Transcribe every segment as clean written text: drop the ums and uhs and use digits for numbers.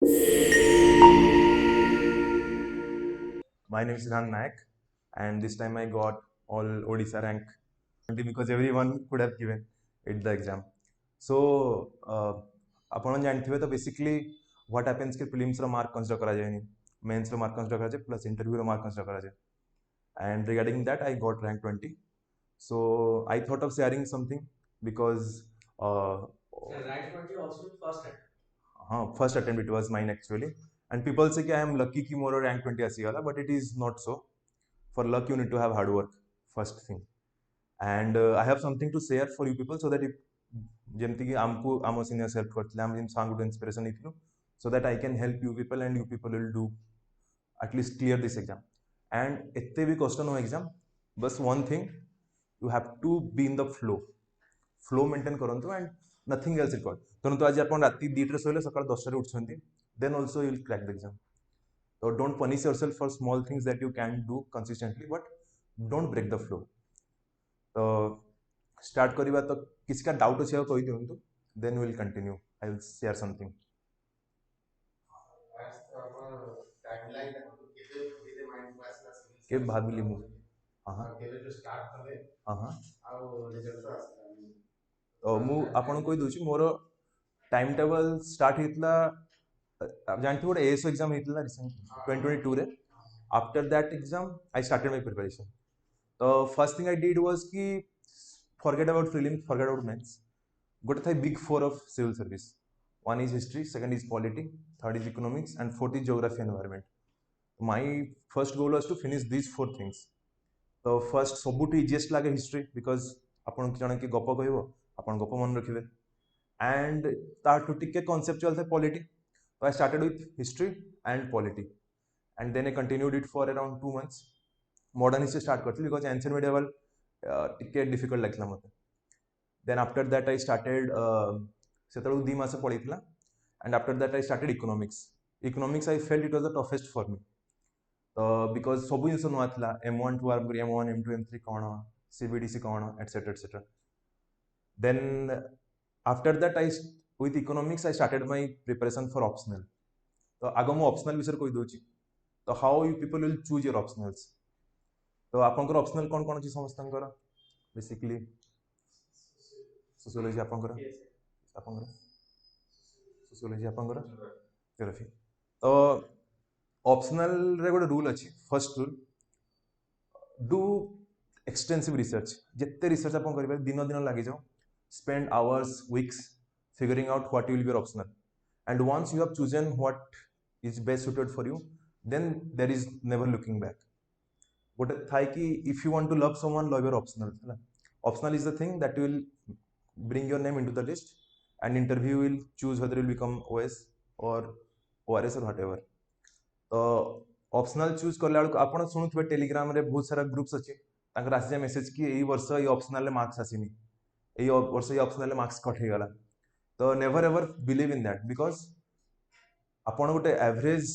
My name is Siddhant Nayak, and this time I got all Odisha rank because everyone could have given it the exam. So, ଆପଣ ଜାଣିଥିବେ ତ basically what happens कि prelims ର mark consider କରାଯାଏନି, mains ର mark consider କରାଯାଏ plus interview ର mark consider କରାଯାଏ. And regarding that, I got rank 20. So I thought of sharing something because rank 20 also first attempt. First attempt it was mine actually. And people say I am lucky कि मोर rank 20 आसीगला, but it is not so. For luck you need to have hard work first thing. And I have something to share for you people so that if ଯେମିତି କି ଆମକୁ ଆମ ସିନିୟର୍स help କରିଥିଲେ ଆମେ ଯେମିତି ସାଙ୍ଗଠୁ inspiration ନେଇଥିଲୁ so that I can help you people and you people will do at least clear this exam. And एते भी कष्ट नो exam, बस one thing, you have to be in the flow maintain କରନ୍ତୁ and nothing else required. ଧରନ୍ତୁ ଆଜି ଆପଣ ରାତି 2ଟାରେ ଶୋଇଲେ ସକାଳ 10ଟାରେ ଉଠୁଛନ୍ତି, then also you will crack the exam. So don't punish yourself for small things that you can do consistently, but don't break the flow. तो start କରିବା तो किसी का डाउट ଅଛି ଆଉ କହି ଦିଅନ୍ତୁ, then we will continue. I will share something. के ଭାବିଲି ମୁଁ तो ମୁଁ ଆପଣଙ୍କୁ କହିଦେଉଛି ମୋର टाइम टेबल स्टार्ट ହେଇଥିଲା जानते गोटे एएसओ एग्जाम ହେଇଥିଲା रिसेंटली 2022 रे. After that exam I started my preparation. तो first thing I did was कि forget about prelims, forget about mains. गोटे था big four of civil service. One is history, second is polity, third is economics and fourth is geography environment. My first goal was to finish these four things. तो first सबुठु easiest लागे history because आपन जने कि गप कहबो आपन गप मन रखिबे. एंड ताठु टिके कॉन्सेप्चुअल था polity. So I started with history and polity, and then I continued it for around 2 months. Modern history start करती because ancient medieval टिके difficult लगला मते. Then after that I started सेतळु 2 mass पढितला, and after that I started economics. Economics I felt it was the toughest for me. Because सब जिनस नुआ थिला, M1 to M1 M2 M3 cone, CBDC cone, etc etc. Then after that with economics I started my preparation for optional. तो आगो मु optional विषय कहि दोची. तो how you people will choose your optionals. तो आपनकर ऑप्शनल कोन कोन अछि समस्तंकर बेसिकली सोशियोलॉजी आपनकर सोशियोलॉजी आपनकर ज्योग्राफी. तो ऑप्शनल रे गोटे रूल अछि. First rule, do extensive research. जत्ते रिसर्च आपन करिबे दिन दिन लागि जाओ. Spend hours, weeks figuring out what will be your optional. And once you have chosen what is best suited for you, then there is never looking back. But if you want to love someone, love your optional. Optional is the thing that will bring your name into the list, and interview will choose whether you will become OS or ORS or whatever. तो optional choose करला बेलू आपण शुणुवे Telegram रे बहुत सारा groups अच्छे. आसी message कि यही वर्ष ये ऑप्शनल मार्क्स आसीनी, यही वर्ष ये ऑप्शनल मार्क्स कट हो गला. तो never ever believe in that because आपण गोटे एवरेज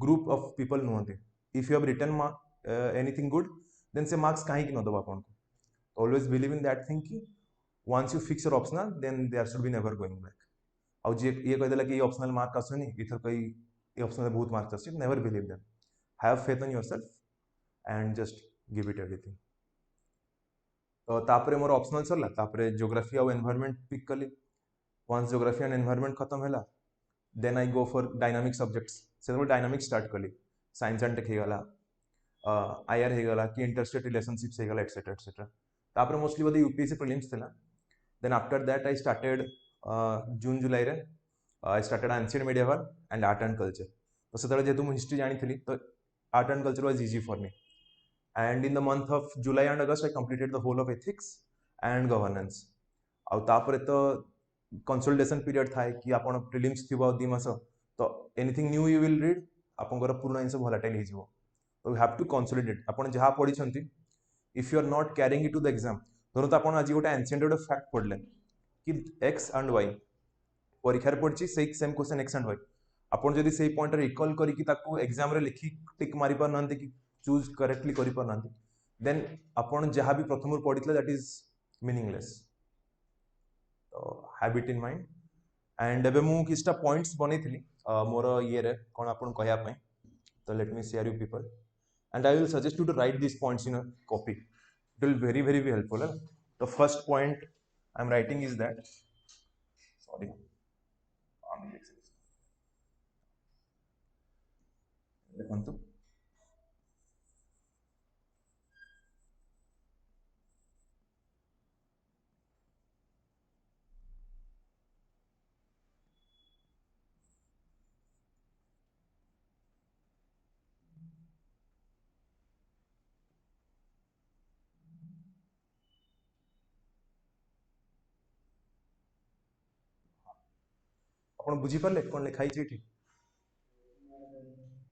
ग्रुप ऑफ पीपल नुहति. If you have written anything good then से मार्क्स कहीं न दबा आपन को. Always believe in that thing कि once you fix your optional then there should be never going back. आउ जे ये कह देला कि ये ऑप्शनल मार्क आसुनी इथर कई ये ऑप्शनल बहुत मार्क्स आसी, never believe them. Have faith in yourself and just give it everything. तो तापरे मोर ऑप्शनल सरला, तापरे ज्योग्राफी और एनवायरनमेंट पिक कली. वंस ज्योग्राफी एंड एनवायरनमेंट खत्म हैला, then I go for dynamic subjects. से डायनामिक स्टार्ट कली. साइंस एंड टेक हेगला, आईआर हेगला कि इंटरस्टेट रिलेशनशिप्स हेगला एटसेट्रा एटसेट्रा. तापरे मोस्टली बोधे यूपीएससी प्रीलिम्स थिला. Then after that I started June July रे I started ancient medieval and art and culture. तो सेतले जेतु मु हिस्ट्री जानी थली तो art and culture was easy for me. And in the month of July and August I completed the whole of ethics and governance. आउ तापरे तो consolidation period थाए कि आपण प्रीलिम्स थिबो 2 मास, तो anything new you will read आपनकर पूर्ण जिंस भोलाटाइल हो जिवो. तो वी हैव टू कंसोलिडेट. आपण जहा पढी छंती, if you are not carrying it to the exam. धरत आप आज गोटे एनसीएंट गोटे फैक्ट पढ़ले कि एक्स एंड वाई परीक्षार पड़ी से same question X and Y. आपन जदि से पॉइंट रिकॉल करिकि ताकू एग्जाम रे लिखि टिक मारि पार नांती कि चूज करेक्टली करि पार नांती, देन आपन जहा भी प्रथम पढ़ितले दैट इज मीनिंगलेस. तो have it in mind. And एबे मु किछटा पॉइंट्स बनेइथिली मोर ये रे कौन आपन कहया पई तो let me share you people and I will suggest you to write these points in a copy. It will very be helpful. The first point I'm writing is that sorry ଦେଖନ୍ତୁ ଆପଣ ବୁଝି ପାରିଲେ କଣ ଲେଖା ହେଇଛି ଏଠି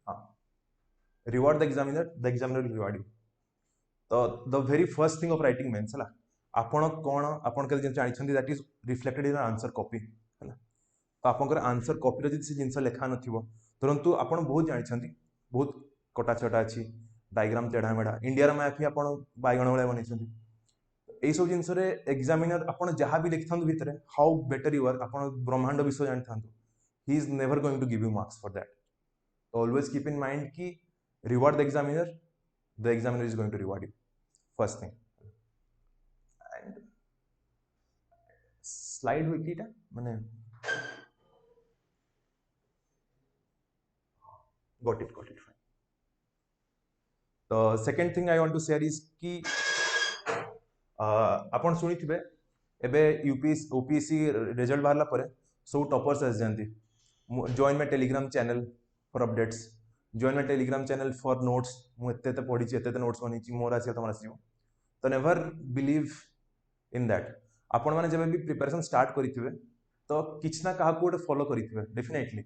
हाँ reward the examiner will reward you तो the very first thing of writing means है आपण कौन आपण के जानी that is reflected in answer copy है तो आपंकर आंसर कॉपी रे से जिनस लेखा नथिबो तुरंतु आपण बहुत जानी बहुत कटा छटा अच्छी डायग्राम टेढ़ा मेढ़ा इंडिया मैप ही आपण बाइगण वाले बनई यही सब जिनस एग्जामिनर आपण जहाँ भी लिखि भितर हाउ बेटर यू आर आपण ब्रह्मांड विषय जानी था he is never going to give you marks for that तो ऑलवेज कीप इन माइंड कि reward the examiner is going to reward you first thing and slide हुई कीटा माने got it fine the second thing I want to share is कि आपण सुनी थिबे एबे UPS OPSC result बाहरला परे सब टॉपर्स आस जानती join my Telegram channel for updates join my Telegram channel for notes मु एते पढी छि एते नोट्स बनी छि मोर आसी तमर आसीबो तो नेवर बिलीव इन दैट आपण माने जब भी प्रिपरेशन स्टार्ट करिथिबे तो किछ ना काहा को फॉलो करिथिबे डेफिनेटली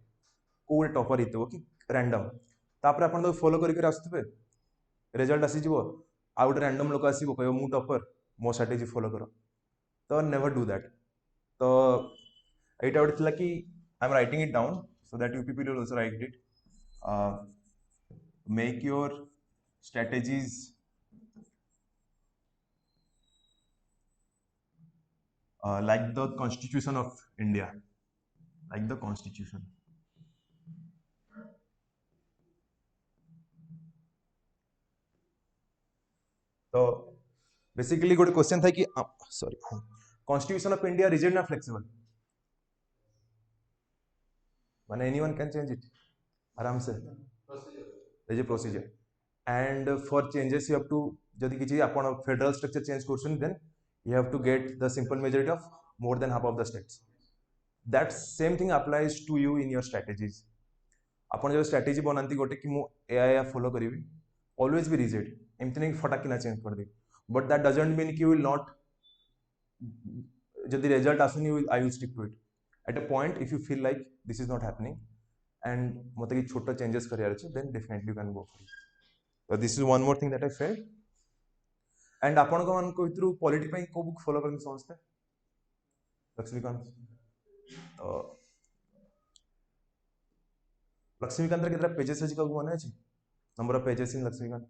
को टॉपर हितबो कि रैंडम तापर आपण तो फॉलो करिक आसुथिबे रिजल्ट आसीजिवो आ गोटे रैंडम लोक आसीबो कहबो मु टॉपर मो स्ट्रेटेजी फॉलो करो तो नेवर डू दैट तो एटा गोटे थिला कि I am writing it down so that you people will also write it make your strategies like the constitution of India, like the constitution. तो बेसिकली गोटे question था कि sorry constitution of India rigid ना flexible माने anyone can change it आराम से is a procedure and for changes you have to जदि किछि आपण फेडरल स्ट्रक्चर चेंज करछन then you have to get the simple majority of more than half of the states. That same thing applies to you in your strategies. आपण जो strategy बनाती गोटे कि मु एया फॉलो करिवि ऑलवेज बी रिजिड एमति नहीं फटाक किना चेंज कर दे बट दैट डजंट मीन कि यू विल नॉट जदि रिजल्ट आसुनी I will stick to it at a point if you feel like this is not happening and मते कि छोटा चेंजेस करियार अछि then definitely you can go for it तो this is one more thing that I felt and आपण को मान को भितरु पॉलिटी पई को बुक फॉलो करन समझते लक्ष्मीकांत तो लक्ष्मीकांत रे केतरा पेजेस अछि को माने अछि number of pages in Laxmikanth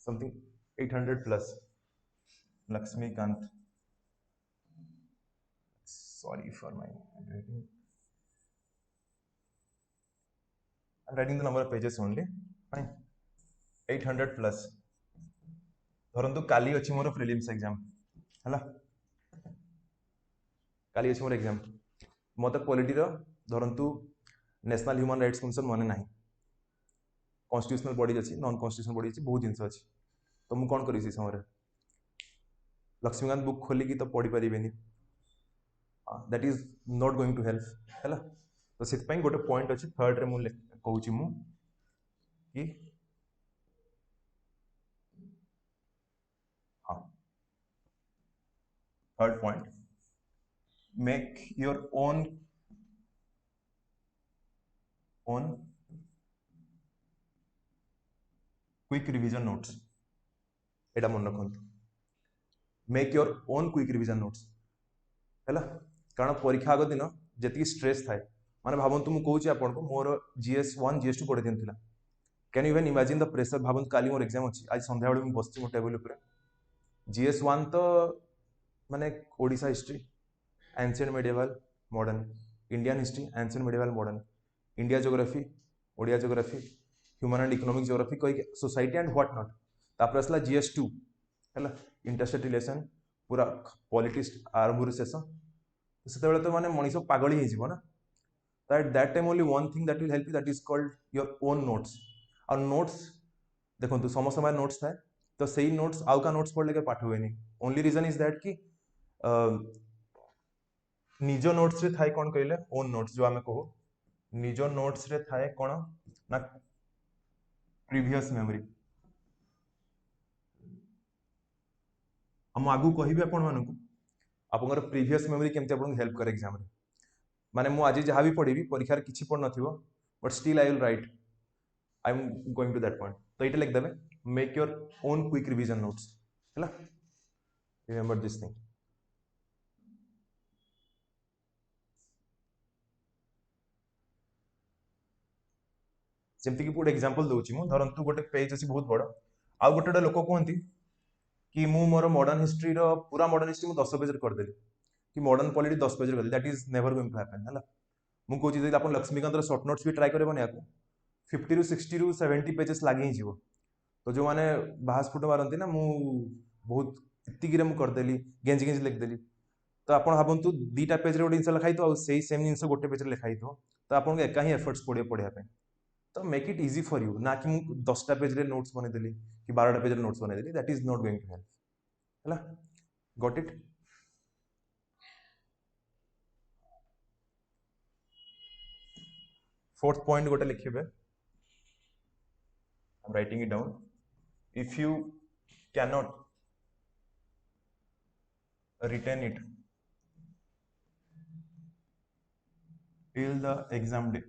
something 800 plus Laxmikanth sorry for my handwriting I'm writing the number of pages only fine 800 plus धरंतु काली अछि मोर प्रीलिम्स एग्जाम हला काली अछि मोर एग्जाम मते पॉलिटी रो धरंतु नेशनल ह्यूमन राइट्स कमिशन माने नाही कॉन्स्टिट्यूशनल बॉडी अछि नॉन कॉन्स्टिट्यूशनल बॉडी अछि बहुत जिंस अछि तो मु कोन करि सी समय लक्ष्मीकांत बुक खोली की तो पढ़ी परिबेनी that is not going to help हला तो सेत पई गोटे पॉइंट अछि थर्ड रे मु कहूची मु कि third point make your own quick revision notes एटा मन रखंतु make your own quick revision notes हैला कारण परीक्षा आग दिन जति स्ट्रेस थाए माने भाबंतु मु कहूची आपन को मोर GS1 GS2 पढे दिन थिला can you even imagine the pressure भाबंतु काली मोर एग्जाम अछि आज संध्या बेले मु बसछि मो टेबल ऊपर GS1 तो माने Odisha history ancient medieval modern, Indian history ancient medieval modern, India geography, Odia geography, human and economic geography कही सोसाइटी एंड व्हाट नॉट। तापर आसला GS2 है इंटरस्टेट रिलेशन पूरा पॉलिटिक्स आरंभ शेष से तो माने मनीष पागल ही हो ना। तो at that time only one thing that will help you that is called your own notes. और नोट्स देखो समस्त नोट्स थाए तो सही नोट्स आउ का नोट्स पढ़ले के पाठ हुए नहीं। ओनली रीजन इज दैट कि निज नोट्स रे थाए कौन कहले ओन नोट्स जो आमे कहो निज नोट्स रे थाए कौन ना प्रीवियस मेमोरी। हम आगु कहबी आपण मानकु आपनकर प्रीवियस मेमोरी केमते आपन हेल्प करे एग्जाम रे। माने मु आज जहाँ भी पढ़ी परीक्षा रे किछि पढ़ नथिबो but still I will write I am going to that point. तो ये लिख देबे make your own quick revision notes है। Remember this thing. जमती कि गोटे एग्जांपल दोची मु धरंतु गोटे पेज अछि बहुत बड़ आ गोटे लोक कहती कि मु मोर मॉडर्न हिस्ट्री रो पूरा मॉडर्न हिस्ट्री मु 10 पेज रे कर देली कि मॉडर्न पॉलिटी 10 पेज रे कर देली। That is never going to happen है। मु कहूँ जब आप लक्ष्मीकांत शॉर्ट नोट्स भी ट्राई करेंगे या 50 ରୁ 60 ରୁ 70 पेजेस लगे ही जीव। तो जो मैंने बाहास फुट मारती ना मु बहुत इतनी मु करदेली गेंज गेंज लिखदेली। तो आप भावतु 2टा पेज रे गोटे जिन लिखाई तो सेम जिन गोटे पेज रे लिखाई तो आपको एका ही एफर्ट्स पड़े पढ़ाई। तो make it easy for you ना कि मु 10टा पेज रे नोट्स बनईदेली कि 12टा पेज रे नोट्स बनईदेली। That is not going to help है। Got it. फोर्थ पॉइंट गोटे लिखे I'm writing it down. If you cannot retain it till the exam day,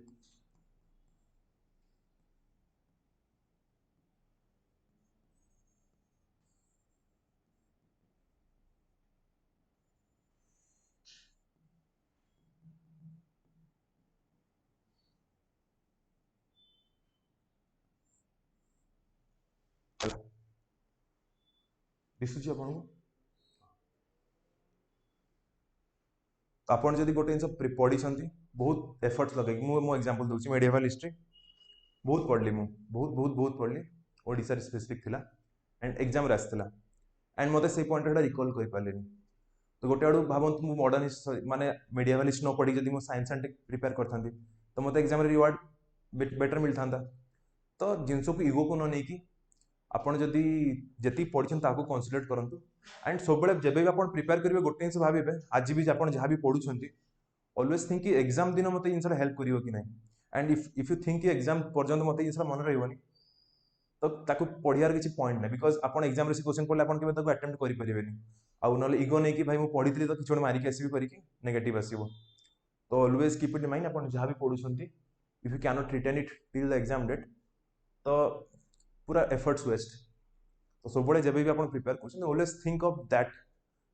दिशुची आपको आपन जदि गोटे जिन पढ़ी बहुत एफर्ट्स लगे मो एग्जांपल दूसरी मेडिएवल हिस्ट्री बहुत पढ़ली मु बहुत पढ़ली ओडिशा स्पेसिफिक थिला एंड एग्जाम रे आसला एंड मते से पॉइंट रिकॉल कर पारलेनी। तो गोटे आड़ू भावतु मु मॉडर्न माने मेडिएवल हिस्ट्री न पढ़ी जदि मो साइंस एंड टेक प्रिपेयर करथांती तो मते एग्जाम रे रिवार्ड बेटर मिलता। तो जिनस को इगो को न नहीं आपड़ जदि जी पढ़ी कनसनट्रेट करूँ एंड सब जब भी आप प्रिपेयर करेंगे गोटे जिन भावे आज भी आप जहाँ भी पढ़ुं ऑलवेज थिंक कि एग्जाम दिन मत जिन हेल्प कर कि ना। एंड इफ यू थिंक कि एग्जाम पर्यटन मत जिन मन रही तो ताकू पढ़ियार किसी पॉइंट ना बिकज आप एग्जाम रे क्वेश्चन पढ़ले आप अटेम्प्ट करेंगे आउ ना इगो नहीं कि भाई मुझे पढ़ी तो किसी मारिक आसबि करके नेगेटिव आसो। तो always keep it in mind आप जहाँ भी पढ़ुं if you can not retain it till the exam date तो पूरा एफर्ट्स वेस्ट। तो सब जब भी आप प्रिपेयर कर ऑलवेज थिंक ऑफ दैट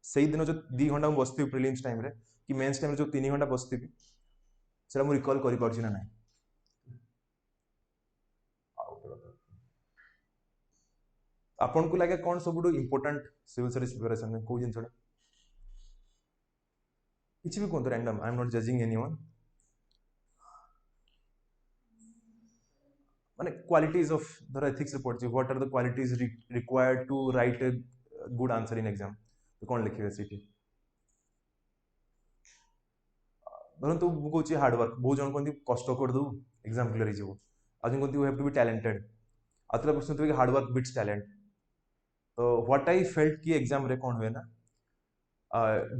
से दिन जो 2 घंटा बसती प्रिलिम्स टाइम रे कि मेंस टाइम जो 3 घंटा बसती से रिकॉल कर पार्छ ना नहीं। आपन को लगे कौन सब इंपोर्टेंट सिविल सर्विस प्रिपरेशन में कौ जिन किसी भी कहते random I am not judging anyone माने क्वालिटीज ऑफ धर एथिक्स रे पढ़छि what are the qualities required to write a good answer in exam तो कौन लिखिबे सीटी धरन तो कहूँ हार्डवर्क बहुत जन कहते कष्ट करदे एग्जाम क्लियर हो आज कहते you have to be talented आतला प्रश्न हार्डवर्क बिट्स टैलेंट। तो व्हाट आई फेल्ट कि एग्जाम रे कौन हुए ना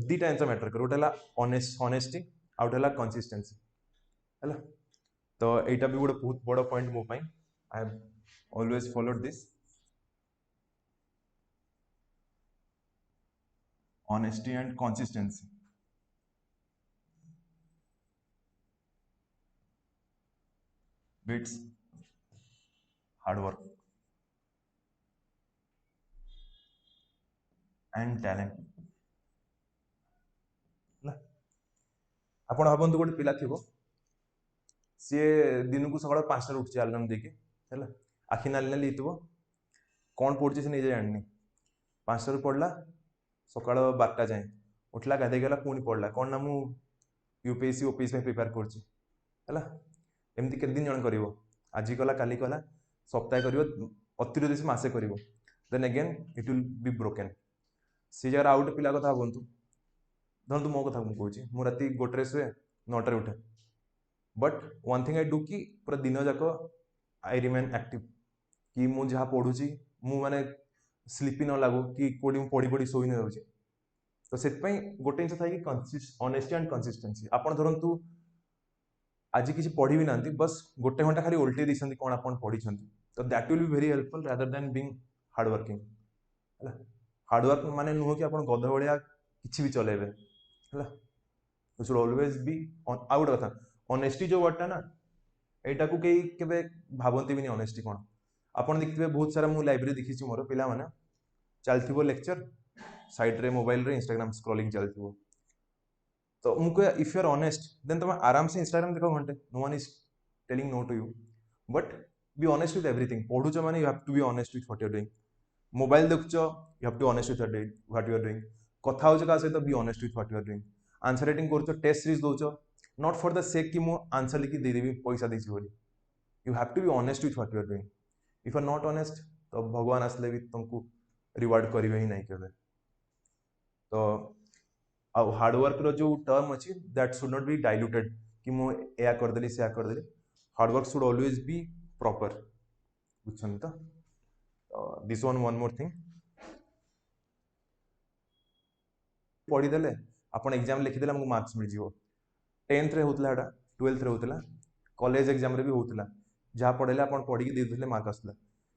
2टा जिन मैटर कर गोटे ऑनेस्टी आउ गोटे कंसिस्टेंसी है। तो यहाँ भी गोटे बहुत बड़ पॉइंट मो I have always followed this honesty and consistency beats hard work and talent। आप भावतु गोटे पिला थी सी दिन को सका 5टा उठी आलम देके है आखि नाली नाली कौन पढ़े से निजे जानी 5टा पढ़ला सका 12टा जाए उठला गाधे गला पुणी पढ़ला कौन ना मु यूपीएससी ओपीएससी में प्रिपेयर करछि हैला एमती केते दिन जण करिवो आज कला काली कला सप्ताह करिवो अतिरदि से मासे करिवो then again it will be broken सी जगह आउट पिला कथा बनतु धरतु मो कथा कहूँ मु राति गोटे शुए 9 उठे but one thing I do कि पूरा दिन जाक आई रिमेन एक्टिव कि मु जहाँ पढ़ुची मु माने स्लीपी न लागू कि कोडी पढ़ी पढ़ी सोई न जाऊँ तो से गोटे जिन था कि ऑनेस्टी एंड कंसिस्टेंसी आपन धरतु आज किसी पढ़ी भी ना बस गोटे घंटा खाली उल्टे देते कौन आप पढ़ी तो that will be very helpful rather than being hard working है हार्डवर्क माने नुह कि आप गध भाया कि भी चलेबे है शुड ऑलवेज बी आउ गोटे कथा ऑनेस्टी जो वर्डटा ना यहाँ को कई के भावती भी ऑनेस्टी कौन आपड़ देखिए बहुत सारा मुझे लाइब्रेरी देखी मोर पिला माने चलती लेक्चर साइड रे मोबाइल रे इंस्टाग्राम स्क्रॉलिंग चलती तो मुझे if you are honest then तुम आराम से इंस्टाग्राम देखो घंटे no one is telling no to you but be honest with everything पढ़ुच माने you have to be honest with what you are doing mobile देखुच you have to honest with what you are doing कथा होच का सहित be honest with what you are doing answer writing करूच test series दौच not for the sake कि मु answer लिखि दे देबी पैसा देछि बोली you have to be honest with what you are doing if you are not honest तो भगवान आसले भी तुमको रिवार्ड करिवे ही नहीं केबे तो हार्डवर्क रो जो टर्म अच्छी that should not be diluted कि मु या करदेली से करदेली hard work should always be proper बुझछन तो दिस वन मोर थिंग पढ़ी देले आपण एग्जाम लिखि देले हमको मार्क्स मिल जिवो 10th रे होतला एटा 12th रे होतला कॉलेज एग्जाम रे भी होतला जहाँ पढ़ेले आपण पढ़ी के दे देले मार्क आसला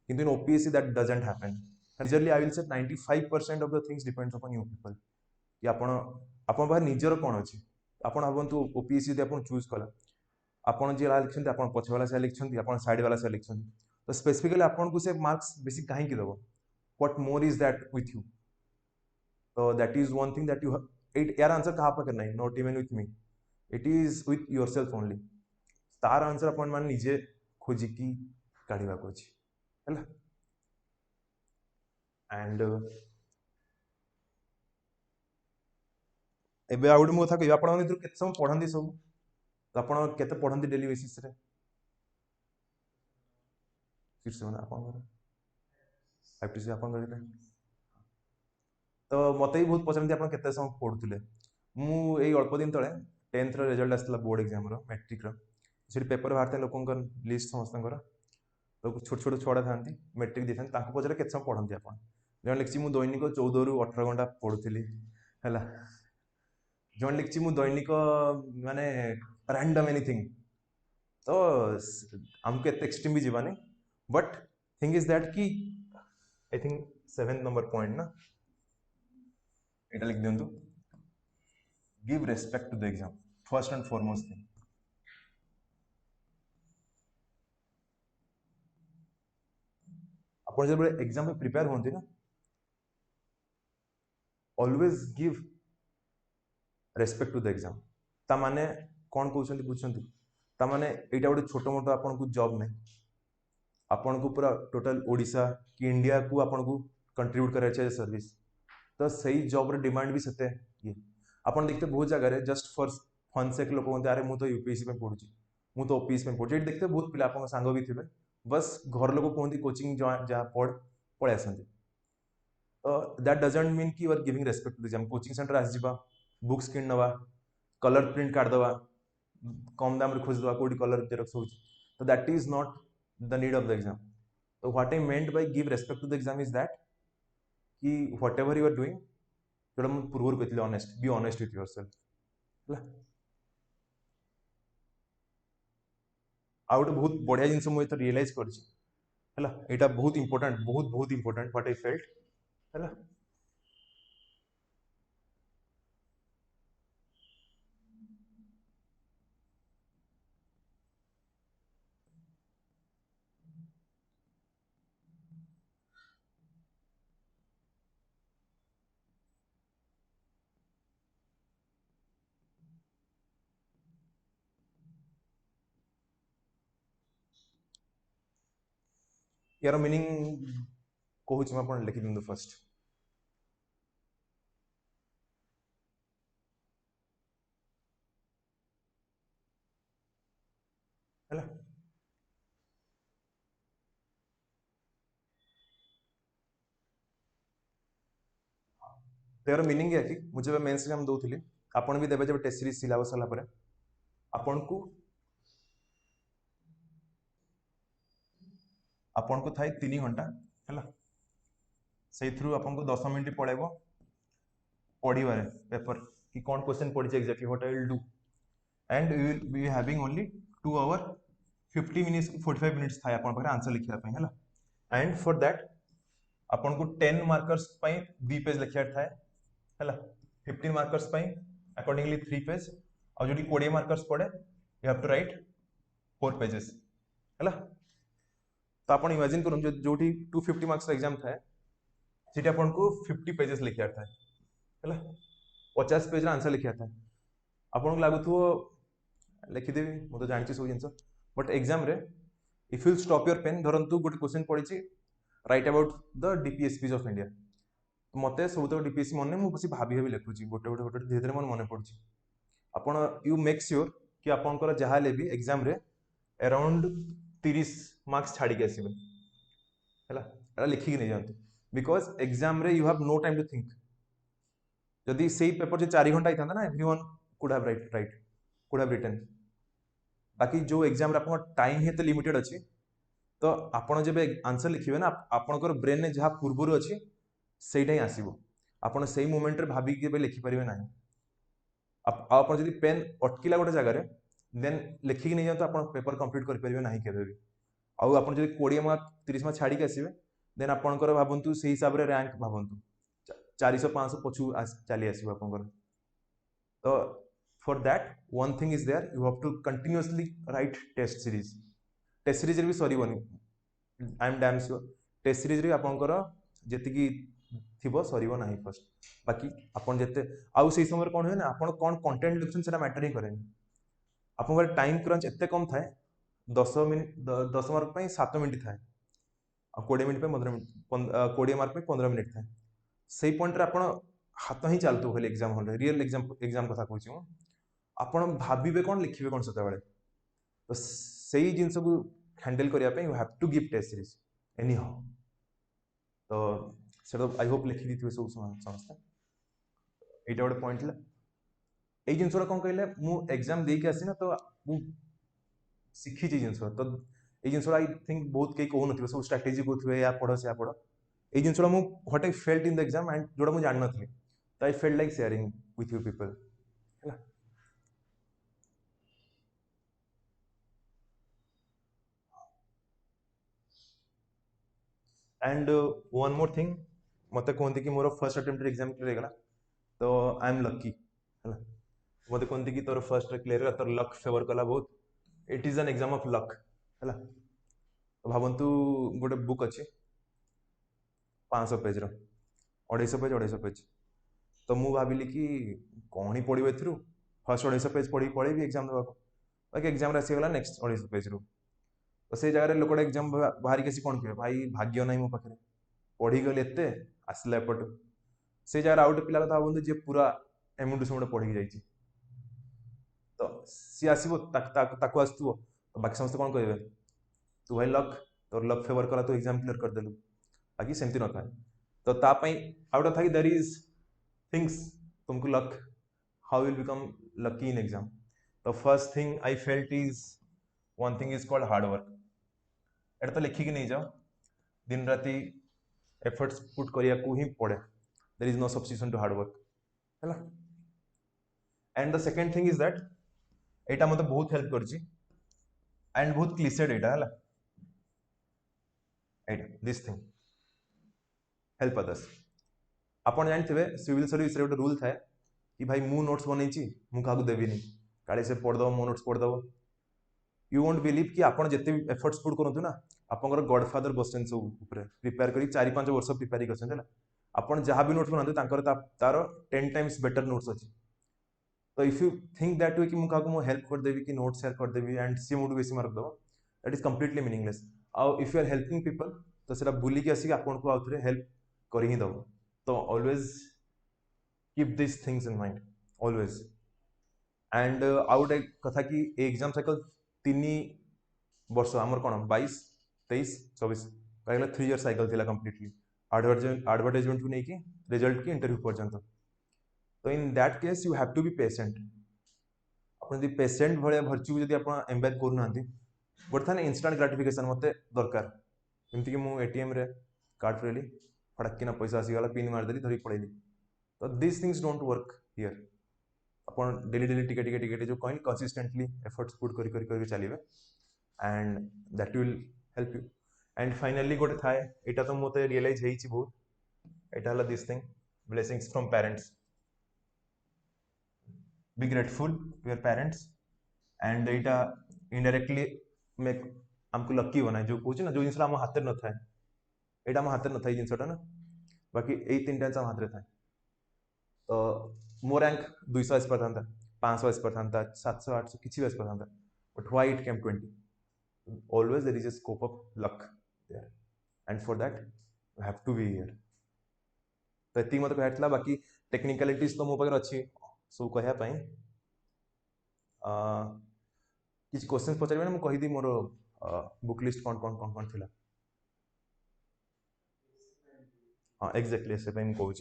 किंतु in OPSC that doesn't happen majorly I will say 95% of the things depends upon you people कि आपण बाहर निजर कौन अच्छी आपण भावतु ओपीएससी यदि आपण चूज कला आपण जी लिखते आपण पछ वाला से लिखते आपण साइड वाला से लिखते तो स्पेसिफिकली आपण को से मार्क्स बेसी कहीं दब what more is that with you तो that is one thing that you यार आंसर कहाँ पाखे नहीं not even with me it is with yourself only तार आंसर आपण मैंने निजे खोजिकी काढ़ा अच्छी है एंड एबे आ गोटे कथा कह आप केते समय पढ़ती सब तो आप केते पढ़ती डेली बेसिस रे शीर्ष मैंने आप तो मत भी बहुत पचारती आप केते समय पढ़ुले मुझे अल्प दिन तले 10th रिजल्ट आसला बोर्ड एग्जाम मैट्रिक से पेपर बाहर लोक लिस्ट समस्त तो छोट छोट छुआ था मैट्रिक दी था पचारे केते समय पढ़ती आप जन लिखी मुझे दैनिक 14 ରୁ 18 घंटा पढ़ुली है जन लिखी मुझे दैनिक माने रैंडम एनीथिंग तो आमको एत एक्सट्रीम भी जीवानी बट थिंग इज दैट कि I think 7th number point ना এটা लिख दिंतु give respect to the exam first and foremost thing आप जब एग्जाम में प्रिपेयर होती ना always give respect to the exam ता माने कौन कहते बुझे ता माने यहाँ गोटे छोट मोट आपन को जॉब नहीं आपन को पूरा टोटल ओडिशा कि इंडिया को आपन को कंट्रीब्यूट कराए सर्विस तो सही जॉब रे डिमांड भी सते ये आपन देखते बहुत जगह जस्ट फॉर फन सेक लोक कहते अरे मुझे तो यूपीएससी में पढ़ुची मुझे तो ओपीएससी में पढ़ुची देखते बहुत पिला आपन सांग भी थे बस घर लोग कहते कोचिंग जहाँ पढ़ पड़े आसती तो दैट डजंट मीन कि you are giving respect to the exam coaching centre आसवा बुक्स किन नवा कलर प्रिंट काटदवा कम दाम रे खोजदवा कोडी कलर जेरक्स हो तो that is not the need of the exam तो what I meant by give respect to the exam is that कि whatever you are doing जोटा मुझे पूर्व कहती honest be honest with yourself आ गोटे बहुत बढ़िया जिनस मुझे रियलाइज कर यहाँ बहुत इंपोर्टेंट बहुत बहुत इंपोर्टेंट व्हाट आई फेल्ट है यार मीनिंग कहूँ लिखि दिंतु फर्स्ट है। तेर मीनिंग है कि मुझे मेंस एग्जाम दौली आपन भी देवे जब टेस्ट सीरीज सिलेबस सरला परे आपन को थाए 3 घंटा है से आपन को 10 मिनट पड़ेगा पढ़वे पेपर कि कौन क्वेश्चन पड़ी exactly what I will do and you will be having only 2 hour 50 minutes 45 minutes थाए आपन पाखे आंसर लिखा है एंड फॉर दैट आपन को 10 मार्कर्स 2 पेज लिखा थाए है 15 मार्कर्स अकॉर्डिंगली 3 पेज और जो 20 मार्कर्स पड़े you have to write 4 pages है। तो आप इमेजिन करूँ जो 250 मार्क्स एग्जाम था सीट आपन को 50 पेजेस लिखा था है 50 पेज आंसर लिखा था आपन को लगुव लिखिदेवी मुझे जानची सब जिन बट एग्जाम रे if you stop your pen धरतु गोटे क्वेश्चन पड़ी right about the DPSPs of India तो मत सब तक डीपीएससी मन नहीं मुझे भाभी भाभी लिखुची गोटे गोटे गोटे धीरे धीरे मन मन पड़ी आपन यू मेक श्योर कि आपंकर जहाँ भी एग्जाम रे अराउंड 30 मार्क्स छाड़ी के आसवे है लिखिकी नहीं जातु बिकज एग्जाम रे you have no time to think जदि से पेपर जो 4 घंटा होता ना everyone could have write could have written बाकी जो एग्जाम रे आपन टाइम ही लिमिटेड अच्छी तो आपन जब आंसर लिखिए ना आपनकर ब्रेन में जहाँ पूर्वर अच्छी सेटा ही आसो आपन से मोमेंट रे भाविक लिखिपारे ना आप जब पेन अटकिला गोटे जगार देन लिखिकी नहीं जातु आप पेपर कंप्लीट करेंगे ना केवे भी आउ आप 20 मार्क 30 मार्क छाड़ी आसवे देन आपंकर भावतु से हिसाब से रैंक भावतु 400-500 पछू चली आसो आप तो for that one thing is there you have to continuously write test series भी sir I am damn sure test series रे आपंकर जी थी सर ना फर्स्ट बाकी आपन जिते आउ से समय कौन हुए ना आप कौन कंटेंट लिखुन से मैटर ही करें आप टाइम क्रंच एत कम थाए 10 मार्क 7 मिनट थाए 20 मिनट 15 मिनट 20 मार्क 15 मिनट थाए से पॉइंट रे आपण हाथ ही चलतु खाली एग्जाम हॉल रियल एग्जाम कथा कहूँ आपड़ भावे कौन लिखे कौन से तो से जिन को हैंडल करने you have to give test series anyhow तो से आई होप लिखी दी सब समस्ते यहाँ गोटे पॉइंट ये जिनसा कौन कहले मुझे एग्जाम देके आसी ना तो शिखी जिन तो ये जिन आई थिंक बहुत कई कहून सब स्ट्राटेजी कहते या पढ़ से पढ़ ये जिन what I felt in the exam and जोटा मुझे जान नी तो I felt like sharing with you people है एंड वन मोर थिंग मत कहते कि मोर फर्स्ट अटेम्प्ट एग्जाम क्लियर होगा तो आई एम लकी है मत कहते कि तोर फर्स्ट क्लियर है तोर लक फेवर कला बहुत it is an exam of luck है तो भावतु गोटे बुक अच्छे 500 पेज रो 250 पेज तो मुझे भाविली कि कौन ही पढ़ो ए फर्स्ट 250 पेज पढ़ी पढ़ेबी एग्जाम देवा बाकी एग्जाम आसीगला नेक्स्ट 250 पेज रू तो से जगह लोकटा एग्जाम बाहर के कौन कहे भाई भाग्य ना मो पाखे पढ़ीगली एत आसला एपट से जगह आउ गए पिला कथा भावतु जी पूरा एमुंडू सेमुंड पढ़ी जाइए तो सी आसो आसो तो बाकी समस्त कौन कहे तू भाई लक तोर लक फेवर कला तू एग्जाम क्लियर करदेलु बाकी सेमती न था तो तापाई आउट था कि देयर इज थिंग्स तुमको luck how will become lucky in exam तो first thing I felt is one thing is called hard work एटा तो लिखिकी नहीं जाओ दिन राति एफर्ट्स पुट करिया को ही पड़े there is no substitution to hard work है and the second thing is that एटा मते बहुत हेल्प करची एंड बहुत क्लिसेड एटा है दिस थिंग हेल्प अदर्स आपन जानते सिविल सर्विस रे गोटे रूल थाए कि भाई मु नोट्स बनई मुझे देवी काले से पढ़दब मो नोट्स पढ़दब यू वोंट बिलीव कि आपन जिते भी एफर्ट्स पुट करूँ ना आपंकर गॉडफादर बसन सब प्रिपेयर कर 4-5 वर्ष प्रिपेयर कर आपन जहाँ भी नोट्स बनाते तार 10 टाइम्स बेटर नोट्स अच्छी तो if you think that way कि मुझे हेल्प करदेवी कि नोट्स शेयर करदेवी एंड सी मुझे बेसी मार्क दब दैट इज कंप्लीटली मीनिंगलेस आउ if you are helping people तो सेटा बुलिकी आसिक आपन को आउ थे हेल्प कर ही दब तो always keep this things in mind always and आउ गोटे कथा कि एग्जाम साइकल 3 वर्ष आमर कौन 22 23 24 कहला 3 इयर साइकिल थिला कंप्लीटली एडवर्टाइजमेंट को लेके रिजल्ट की इंटरव्यू पर्यंत तो in that case you have to be patient अपन जब पेशेंट भाया भर्च्यू जब आप एम्बेड करना गोटे था इनस्टांट ग्राटिफिकेशन मत दरकार जमीक मुझे एटीएम रे कार्ड फेरली फटाकिना पैसा आसीगला पिन मारदेली धरिक पड़ेली तो this things don't work here upon daily daily टिके टिके टिके जो कहली कंसिस्टेंटली एफर्ट्स पुट कर चलिए and that will help you and finally गोटे थाए यहाँ तो मत रियलाइज होती बहुत यहाँ है this thing blessings from parents be grateful to your parents and यहाँ इनडायरेक्टली मेक आमको लकी बनाए जो कौन ना जो जिन आम हाथ न था यहाँ आम हाथ न था जिनटा ना बाकी यही तीन टाइम हाथ में था तो मो रैंक 200 आस पार था 500 आस पार था 700 800 किसी आस पार था but why it came 20 always there is a scope of luck there and for that you have to be here तो ये मत कहला बाकी टेक्निकालिटीज तो मो पाखे अच्छी सब कहवाई किसी क्वेश्चन पचारे ना मुझे मोर बुक लिस्ट कौन कौन कौन कौन थी हाँ एक्जाक्टली एसे मुझे कहूँ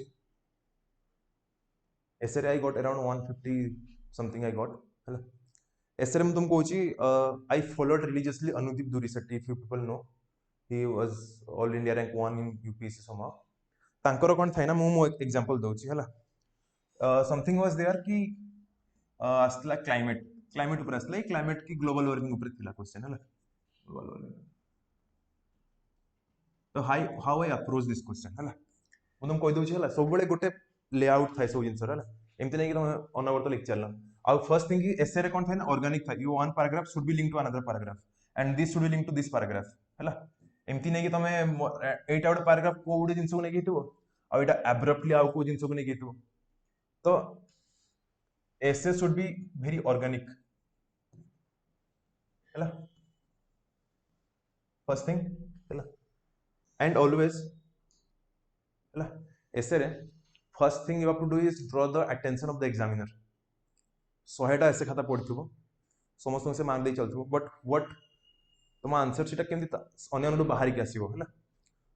essay I got around 150 something I got है एसे मुझे तुमको कहूँ I followed religiously Anudeep Durishetty if you people know he was all India rank 1 in UPSC somehow तांकर कौन था ना मो एग्जांपल दूची है समथिंग वाज देयर कि आसला क्लाइमेट क्लाइमेट ऊपर आसला क्लाइमेट की ग्लोबल वार्मिंग ऊपर थिला क्वेश्चन है ग्लोबल वार्मिंग तो how I approach this question है मुझे कही दूसरी है सब गोटे लेआउट थाए सब जिनस एमती नहीं तुम अनवर्त लिख चल आउ फर्स्ट थिंग एसे रे कौन था ना ऑर्गेनिक था you one paragraph should be link to another paragraph and this should be link to this paragraph है एमती नहीं कि तुम एटा गोटे पैराग्राफ को गोटे जिनस को लेकिन आउ यहाँ एब्रप्टली आउ को जिनस को लेकिन तो essay should be very organic है फर्स्ट थिंग है एंड ऑलवेज है एसे रे first thing you have to do is draw the attention of the examiner 100टा एसे खाता पढ़ो समस्त से मार्क दे चलू बट व्हाट तुम आंसर सीटा केमती अन्य बाहर की आसो है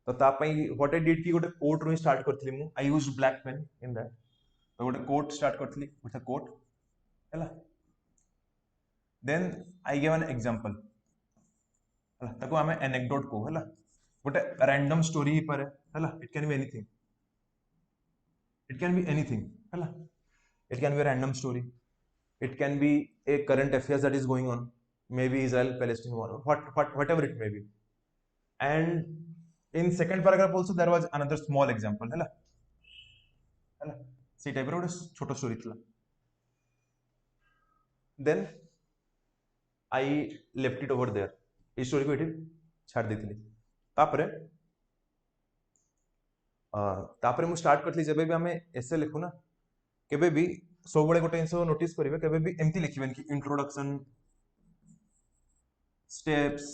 तो व्हाट आई डिड कि गोटे कोट रू स्टार्ट करी I use black pen in that तो गोटे कोट स्टार्ट करी विथ अ कोट है then I give an example ताको आमे एनेक्डोट को है गोटे रैंडम स्टोरी ही पारे है it can be anything it can be anything है it can be a random story it can be a current affairs that is going on maybe Israel Palestine war whatever it may be and in second paragraph also there was another small example है से type रो छोटो story थला then I left it over there इस story को एठी छाड़ देथिली तापरे तापरे मु स्टार्ट करथली जबे भी हमें एसे लिखु ना केबे भी सब बळे गोटे जिंस नोटिस करिवे केबे भी एमती लिखिबेन कि इंट्रोडक्शन स्टेप्स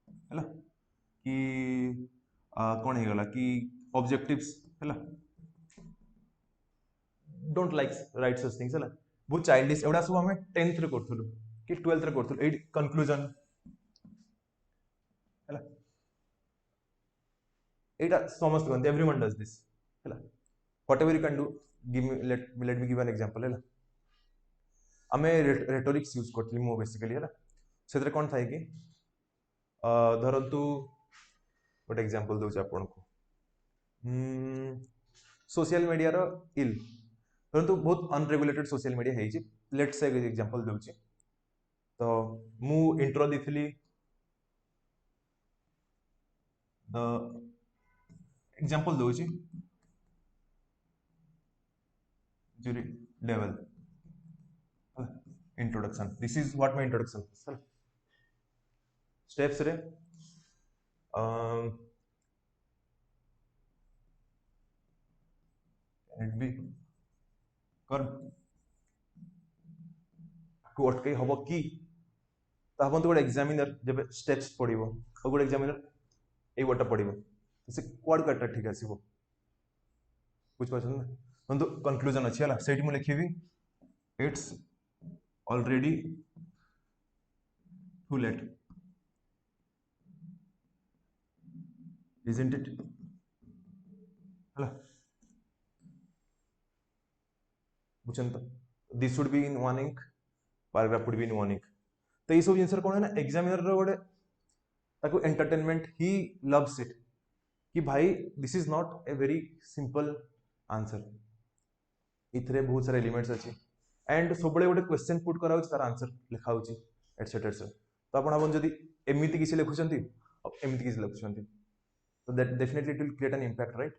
हैला कि कोन हे गला कि ऑब्जेक्टिव्स हैला don't like right such things हैला बहुत चाइल्डिश एवडा सब हमें 10th रे करथलु कि 12th रे करथलु एडी कंक्लूजन हैला एटा समस्त करते एवरीवन डज दिस हैला whatever you can do give me let me give an example हैला आमे रेटोरिक्स यूज करथली मो बेसिकली हैला सेतरे कोन थाए कि धरंतु गोटे एग्जांपल दोछ आपन को सोशल मीडिया रो इल धरंतु बहुत अनरेगुलेटेड सोशल मीडिया है जी लेट्स से एग्जांपल दोछ तो मु इंट्रो दिथली द एग्जांपल दोछ जुरी level introduction this is what my introduction steps रे इट बी कर को अटके हबो की तो हम तो गोटे एग्जामिनर जब स्टेप्स पढ़िबो तो गोटे एग्जामिनर ए गोटा पढ़िबो से क्वाड कटा ठीक आसीबो बुझ पाछन ना तो कंक्लूजन अछि हला सेठी मु लिखिबी it's already too late isn't it? Hala, बुझन तो this should be in one ink, paragraph would be in one ink. तो ये सब जिनस कौन है ना एग्जामिनर गोटे ताको एंटरटेनमेंट ही लव्स इट कि भाई this is not a very simple answer इथरे बहुत सारे एलिमेंट्स अच्छी एंड सब गोटे क्वेश्चन पुट करा तार आंसर लिखा होची एटसेट्रा एटसेट्रा तो आपण जदि एमिति किसी लिखुचंती एमिति किसी लिखुचंती तो that definitely it will create an impact right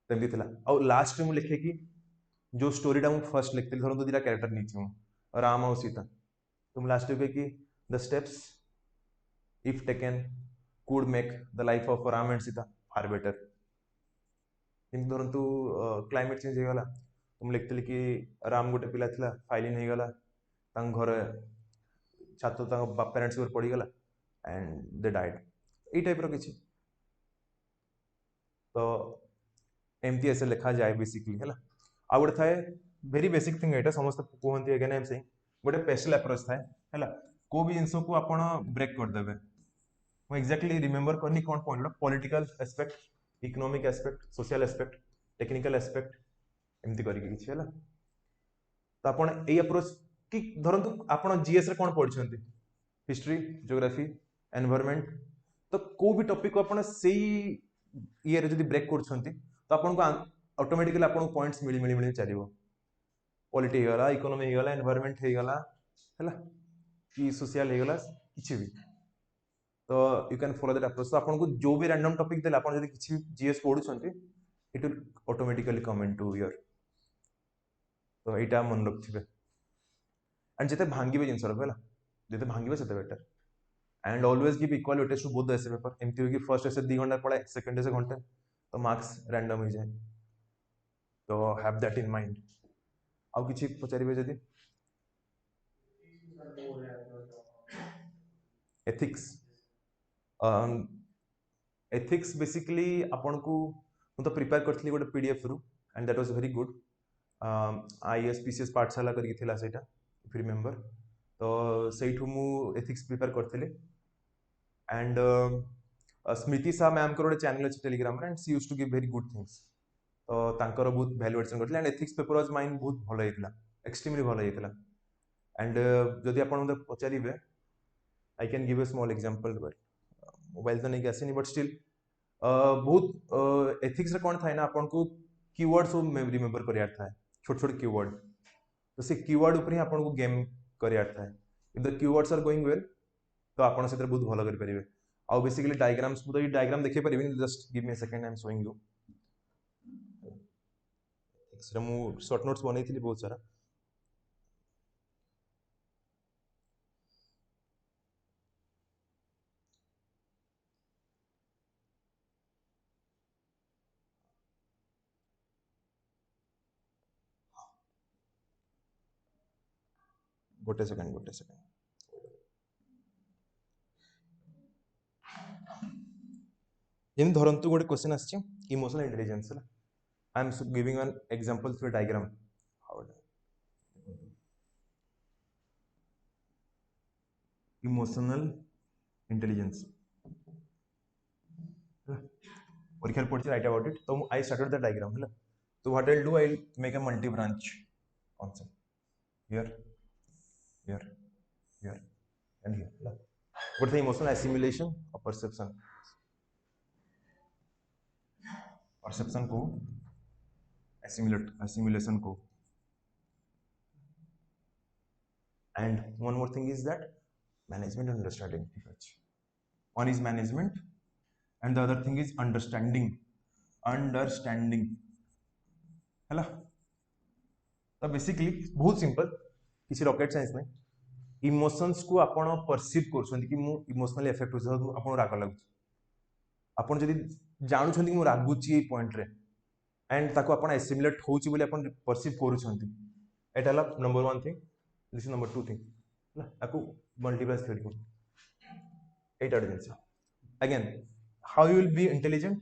तमती थिला आ लास्ट में लिखे कि जो स्टोरीटा मु फर्स्ट लिखती धरन तो दिटा कैरेक्टर नीचे मु राम और सीता तो लास्ट में कि the steps if taken could make the life of Ram and Sita far better. किंतु धरंतु क्लाइमेट चेंज हो गला तुम लिखते कि राम गोटे पिला थिला फाइलिन हो गला तांग घर छात तांग पेरेंट्स ऊपर पड़ी गला and they died a type रो किछि तो एमती ऐसे लिखा जाए बेसिकली हैला आ गोटे थाए वेरी बेसिक थिंग एटा समस्त कहंती अगेन आई एम सेइंग गोटे पेस्टल अप्रोच थाए हैला को भी जिंस को आपण ब्रेक कर देबे मैं एक्जाक्टली रिमेंबर करनी कौन point political aspect economic aspect social aspect technical aspect एमती करके किछि हैला तो आपण एई अप्रोच कि धरंतु आपण जीएस रे कोन पढिछंती हिस्ट्री ज्योग्राफी एनवायरनमेंट तो को भी टॉपिक को आपण सेई ईयर जदी ब्रेक करछंती तो आपण को ऑटोमेटिकली आपण को पॉइंट्स मिली चलिबो पॉलिटी हो गला इकोनॉमी हो गला एनवायरनमेंट हो गला हैला कि सोशल हो गला किछि भी तो you can follow that approach तो आपन को जो भी रैंडम टॉपिक देला आपन जदी किछि जीएस पढुछंती it will automatically come into your तो एटा मन रखथिबे एंड जते भांगीबे जिंस रखला जते भांगीबे सेते better and always give equal weightage to both the essay paper एमती होगी फर्स्ट एसे 2 घंटा पढ़ाए सेकंड एसे घंटा तो मार्क्स रैंडम हो जाए तो हैव दैट इन माइंड आउ किछि पचारिबे जदी एथिक्स एथिक्स बेसिकली आपन को मु तो प्रिपेयर करथली गोटे पीडीएफ रु and that was very good IAS PCS Pathshala करके थिला सेटा इफ रिमेंबर तो सेठु मु एथिक्स प्रिपेयर करथली एंड स्मृति शाह मैम को चैनल अच्छे Telegram and she used to give very good things तो तांकर बहुत वैल्यू एडिशन करथले and ethics paper was mine बहुत भलो हेतला एक्सट्रीमली भलो हेतला एंड जदि आपन मते पचारिबे I can give a small example but mobile तो नहीं आसेनी बट स्टिल बहुत एथिक्स रे कोन थाए ना आपन को कीवर्ड्स रिमेंबर करियार थाए छोट छोट कीवर्ड तो से कीवर्ड ऊपर ही आपन को गेम करियार थाए if the keywords are going well तो आपन से बहुत भलो कर परिबे आ बेसिकली डायग्राम्स तो ये डायग्राम देखे परिबे just give me a second I am showing you ethics रे मु शॉर्ट नोट्स बनेइथिली बहुत सारा गोटे सेकंड इन धरंतु गोटे क्वेश्चन आछि emotional intelligence I am giving an example through diagram emotional intelligence परीक्षा पढ़ी राइट अबाउट इट तो आई स्टार्टेड द डायग्राम है तो what I do I make a multi branch concept here here here and here what the emotional assimilation or perception को assimilation को and one more thing is that management and understanding one is management and the other thing is understanding है तो basically बहुत simple किसी rocket science में emotions को आपण perceive कर कि मु इमोशनली इफेक्ट हो आपन राग लागु आपन जदि जानू कि मु रागुची ए पॉइंट रे एंड ताको आपण एसिमुलेट होउची बोली आपण परसीव करूछंती एटा हला number 1 thing this is number 2 thing हला ताको मल्टीप्लास थ्योरी को एटा difference again how you will be intelligent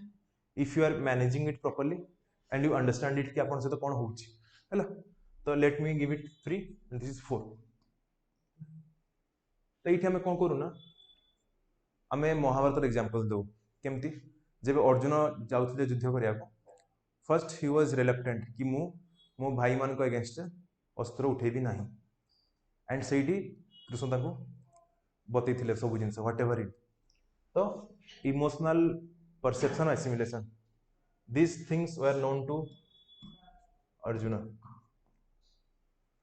if you are managing it properly and you understand it कि आपण से तो कोन होउची हला तो let me give it 3 and this is 4 तो ये हमें कौन करूँ ना आमे महाभारत एग्जांपल दो केमती जब अर्जुन जाउथिले युद्ध करिया को फर्स्ट ही वाज रिलक्टेंट कि मु मो भाई मान को अगेंस्ट अस्त्र उठेबी नाही एंड सेठी कृष्ण ताको बतैथिले सब जिनस व्हाटएवर इट तो emotional perception assimilation these things were known to Arjuna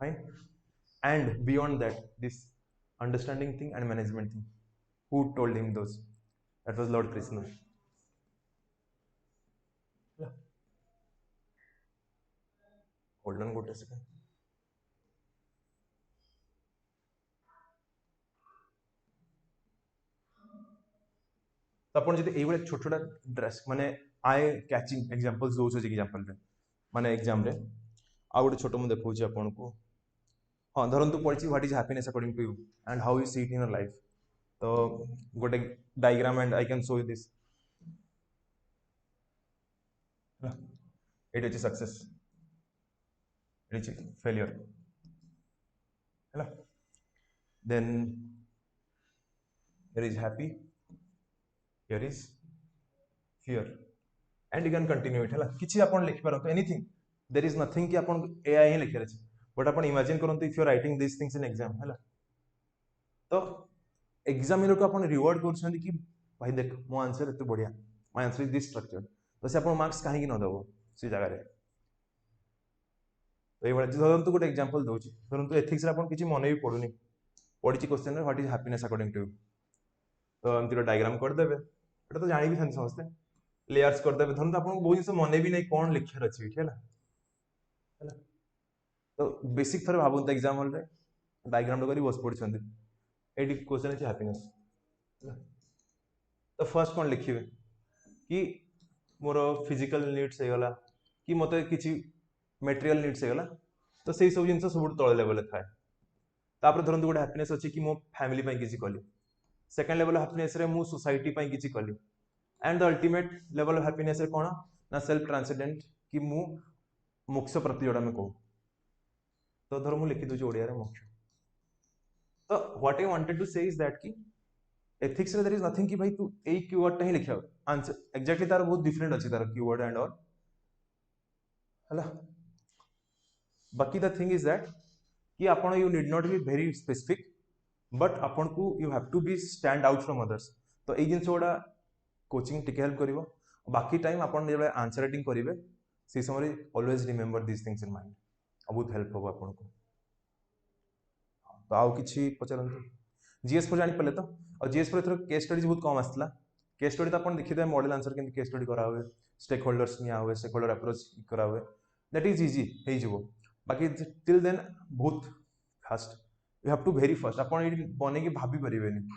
fine and beyond that this understanding thing and management thing who told him those that was Lord Krishna yeah. hold on good a second तो अपन जदि एई छोट छोटा dress माने eye catching examples दोछ जे example रे माने exam रे आ गोटे छोट मु देखौछि अपन को हाँ धरंतु पढ़ी what is happiness according to you and how you see it in your life तो गोटे diagram and I can show you this एट अछि सक्सेस एट अछि फेलियर हैला then here is happy here is fear and you can continue it हैला किछि अपन लिखि परंतु एनीथिंग there is nothing कि अपन एआई ही लिखि अछि बट अपन इमेजिन करंतु if you are writing this things in exam हैला तो एग्जामिनर को अपन रिवार्ड करछन कि भाई देख मो आंसर एते बढ़िया my answer is this structure तो से अपन मार्क्स काहे कि न देबो से जगह रे तो एबा धरंतु गोटे एग्जांपल दोछि धरंतु एथिक्स रे अपन किछि मने भी पडुनी पढिछि क्वेश्चन रे what is happiness according to you तो एमती डायग्राम कर देबे एटा तो जानि भी थान समझते लेयर्स कर देबे धरंतु अपन बहुत जिंस मने भी नै कोन लिखर अछि ठीक हैला हैला तो बेसिक थर भाबंत एग्जाम हॉल रे डायग्राम करी बस पढछन्ते एडी क्वेश्चन अछि हैप्पीनेस तो फर्स्ट कोन लिखिबे कि मोर फिजिकल नीड्स हे गला कि मते किछि मटेरियल नीड्स हे गला तो सेही सब जिंस सब तळ लेवल थाए तापर धरंतु गोटे हैप्पीनेस अछि कि मो फैमिली पई किछि कली सेकंड लेवल हैप्पीनेस रे मु सोसाइटी पई किछि कली and the ultimate level of happiness रे कोन ना सेल्फ ट्रांसेंडेंट कि मु मोक्ष प्रति जोड़ा में कहू तो धर मु लिखि दूची ओडिया रे मोक्ष तो व्हाट आई वांटेड टू से इज दैट कि एथिक्स रे देयर इज नथिंग कि भाई तू एई कीवर्ड टा ही लिखियो आंसर एग्जैक्टली तार बहुत डिफरेंट अछि तार कीवर्ड एंड ऑल हला बाकी द थिंग इज दैट कि आपण you need not be very specific but आपण को you have to be stand out from others तो एई जिंस ओडा कोचिंग टिके हेल्प करिवो बाकी टाइम आपण जेबे आंसर राइटिंग करिवे से समय always remember this things in mind बहुत हेल्प हो आपण को तो आउ किछि पचरंतु जीएस पर जानि पले तो और जीएस पर थोड़ा केस स्टडी बहुत कम आसला केस स्टडी तो अपन देखि दे मॉडल आंसर केन केस स्टडी करा हुए स्टेक होल्डर्स निया हुए स्टेक होल्डर अप्रोच करा हुए दैट इज इजी हे जिवो बाकी टिल देन बहुत fast you have to very fast अपन इट बने कि भाबी परिबेनी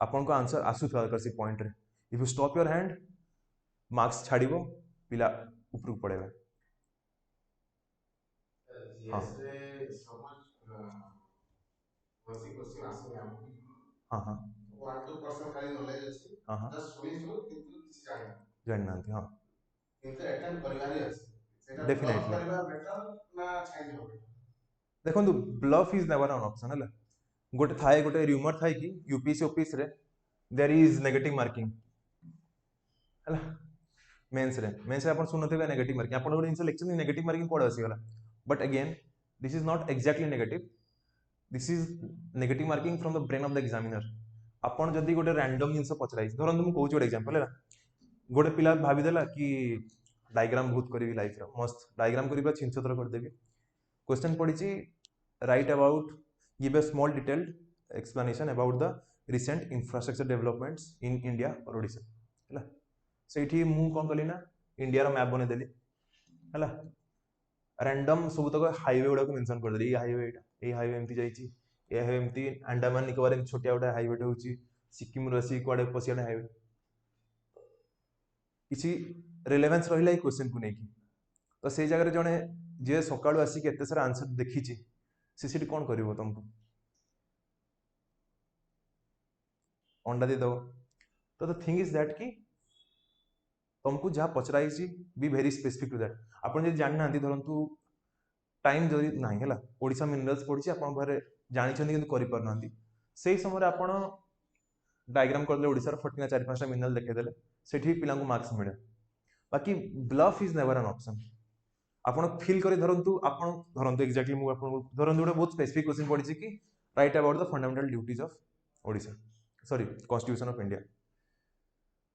अपन को आंसर आसु था करसी पॉइंट रे if you stop your hand marks छाड़िबो पिला ऊपर पड़ेगा हां हाँ हाँ वन टू परसेंट खाली नॉलेज अछि हाँ हाँ जस्ट सुनिछु किंतु किछि जानि जानि नांती हाँ किंतु अटेम्प्ट करिवारी अछि सेटा डेफिनेटली करिवा बेटर ना छाइ दिबो देखंतु bluff is never an option हला गोटे थाए गोटे र्यूमर थाए कि यूपीएससी ऑफिस रे देयर इज नेगेटिव मार्किंग हला मेंस रे अपन सुनथेबे नेगेटिव मार्किंग अपन गोटे इनसे लेक्चर नेगेटिव मार्किंग कोड आसी गला but again this is not exactly negative this is negative marking from the brain of the examiner अपन जदि गोटे रैंडम जिंस पचराई धरंतु मु कहूची गोटे एग्जांपल है गोटे पिला भाबी देला कि डायग्राम बहुत करी लाइफ रो मस्त डायग्राम करी छिन छतर कर देबी क्वेश्चन पड़ी right about give a small detailed explanation about the recent infrastructure developments in India और ओडिशा हैला सेठी मु कोन कली ना इंडिया रो मैप बने देली हैला रैंडम सब तक हाईवे गुड़ा को मेंशन कर देली ए हाईवे एमती जाईची ए हाईवे एमती अंडमान निकोबार एमती छोटिया गोटे हाईवे होची सिक्किम रसी कुआडे पसियाडे हाईवे किसी रिलेवेंस रहिला ए क्वेश्चन को नेकी तो से जगह जने जे सकाळू आसी के एते सारा आंसर देखिची से सिटी कोन करबो तुमको अंडा दे दो तो द थिंग इज दैट कि तुमको जहाँ पचराई be very specific to that आपण जे जानि नांती धरंतु टाइम जदि नाही हैला ओडिशा मिनरल्स पढिछि आपण घरे जानि छथि किंतु करि पर नांती सेही समय आपण डायग्राम करदे ओडिसा रो फटिना 4-5टा मिनरल देखेदेले सेठी पिलांको मार्क्स मिले बाकी bluff is never an option आपण फील करी धरंतु एक्जाक्टली मु आपण धरंतु गोटे बहुत स्पेसिफिक क्वेश्चन पड़ी कि right about the fundamental duties of Odisha sorry constitution of India